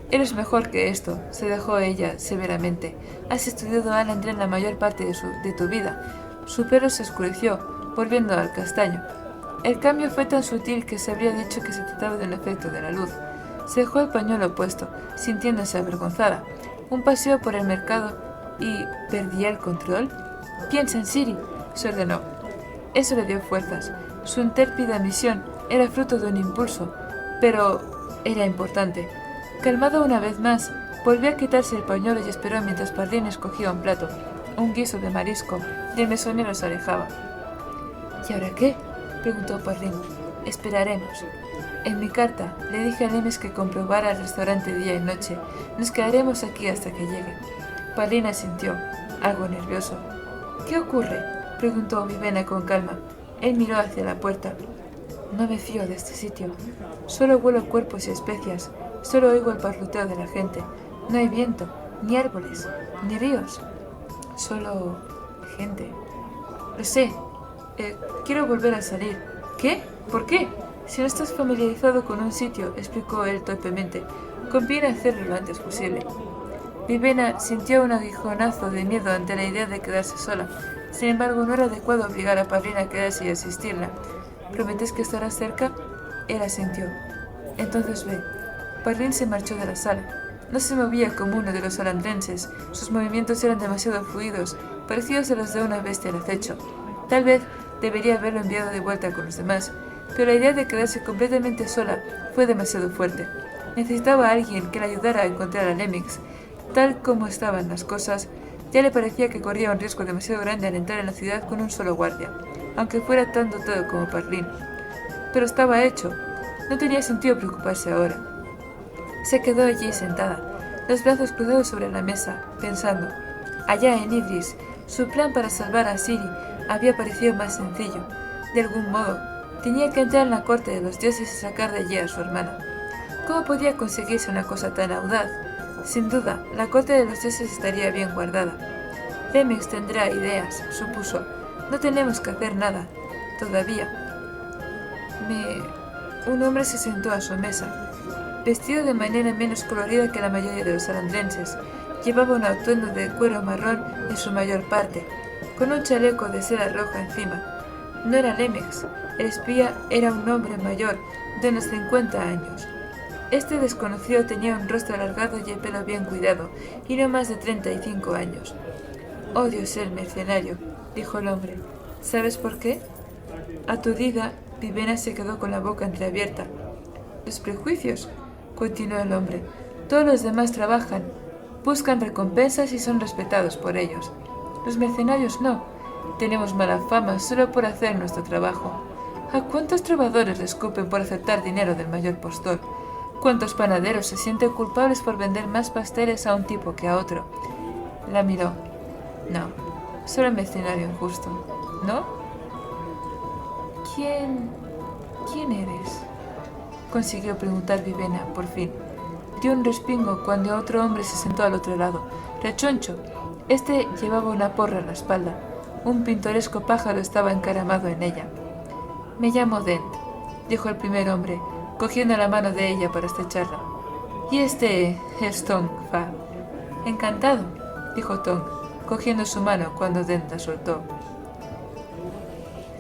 «Eres mejor que esto», se dejó ella severamente. «Has estudiado a Alandren la mayor parte de tu vida». Su pelo se oscureció, volviendo al castaño. El cambio fue tan sutil que se habría dicho que se trataba de un efecto de la luz. Se dejó el pañuelo puesto, sintiéndose avergonzada. Un paseo por el mercado y ¿perdía el control? «Piensa en Siri», se ordenó. Eso le dio fuerzas. Su intérpida misión era fruto de un impulso, pero era importante. Calmado una vez más, volvió a quitarse el pañuelo y esperó mientras Parlin escogía un plato, un guiso de marisco, y el mesonero se alejaba. «¿Y ahora qué?», preguntó Parlin. «Esperaremos. En mi carta le dije a Lemes que comprobara el restaurante día y noche. Nos quedaremos aquí hasta que llegue». Parlin asintió, algo nervioso. «¿Qué ocurre?», preguntó Vivena con calma. Él miró hacia la puerta. «No me fío de este sitio. Solo huelo cuerpos y especias. Solo oigo el parloteo de la gente. No hay viento, ni árboles, ni ríos. Solo gente». «Lo sé. Quiero volver a salir». «¿Qué? ¿Por qué?» «Si no estás familiarizado con un sitio», explicó él torpemente, «conviene hacerlo lo antes posible». Vivena sintió un aguijonazo de miedo ante la idea de quedarse sola. Sin embargo, no era adecuado obligar a Parlin a quedarse y asistirla. «¿Prometes que estarás cerca?» Él asintió. «Entonces ve». Parlin se marchó de la sala. No se movía como uno de los alandrenses. Sus movimientos eran demasiado fluidos, parecidos a los de una bestia al acecho. Tal vez debería haberlo enviado de vuelta con los demás, pero la idea de quedarse completamente sola fue demasiado fuerte. Necesitaba a alguien que la ayudara a encontrar a Lemix. Tal como estaban las cosas, ya le parecía que corría un riesgo demasiado grande al entrar en la ciudad con un solo guardia, aunque fuera tan dotado como Parlin. Pero estaba hecho. No tenía sentido preocuparse ahora. Se quedó allí sentada, los brazos cruzados sobre la mesa, pensando. Allá en Idris, su plan para salvar a Siri había parecido más sencillo. De algún modo, tenía que entrar en la corte de los dioses y sacar de allí a su hermana. ¿Cómo podía conseguirse una cosa tan audaz? Sin duda, la corte de los dioses estaría bien guardada. Lemix tendrá ideas, supuso. No tenemos que hacer nada, todavía. Un hombre se sentó a su mesa, vestido de manera menos colorida que la mayoría de los alandrenses. Llevaba un atuendo de cuero marrón en su mayor parte, con un chaleco de seda roja encima. No era Lemix, el espía era un hombre mayor, de unos 50 años. Este desconocido tenía un rostro alargado y el pelo bien cuidado, y no más de 35 años. «Odio ser mercenario», dijo el hombre. «¿Sabes por qué?» Aturdida, Vivena se quedó con la boca entreabierta. «Los prejuicios», continuó el hombre. «Todos los demás trabajan, buscan recompensas y son respetados por ellos. Los mercenarios no. Tenemos mala fama solo por hacer nuestro trabajo. ¿A cuántos trovadores les escupen por aceptar dinero del mayor postor? ¿Cuántos panaderos se sienten culpables por vender más pasteles a un tipo que a otro?» La miró. «No, solo un mercenario injusto, ¿no?» ¿Quién eres?», consiguió preguntar Vivena, por fin. Dio un respingo cuando otro hombre se sentó al otro lado. Rechoncho. Este llevaba una porra en la espalda. Un pintoresco pájaro estaba encaramado en ella. «Me llamo Dent», dijo el primer hombre, cogiendo la mano de ella para estrecharla. «Y este es Tong Fa». «Encantado», dijo Tong, cogiendo su mano cuando Dent la soltó.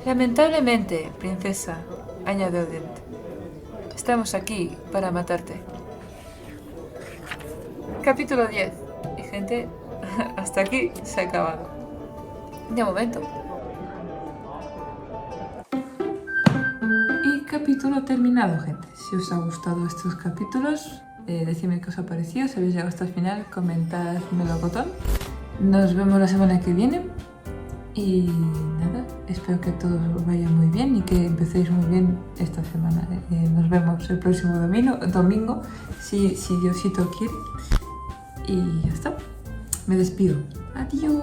«Lamentablemente, princesa», añadió Dent, «estamos aquí para matarte». Capítulo 10. Y gente, hasta aquí se ha acabado. De momento. Y capítulo terminado, gente. Si os ha gustado estos capítulos, decidme qué os ha parecido. Si habéis llegado hasta el final, comentádmelo a botón. Nos vemos la semana que viene. Y nada, espero que todo vaya muy bien y que empecéis muy bien esta semana. Nos vemos el próximo domingo, si Diosito quiere. Y ya está. Me despido. Adiós.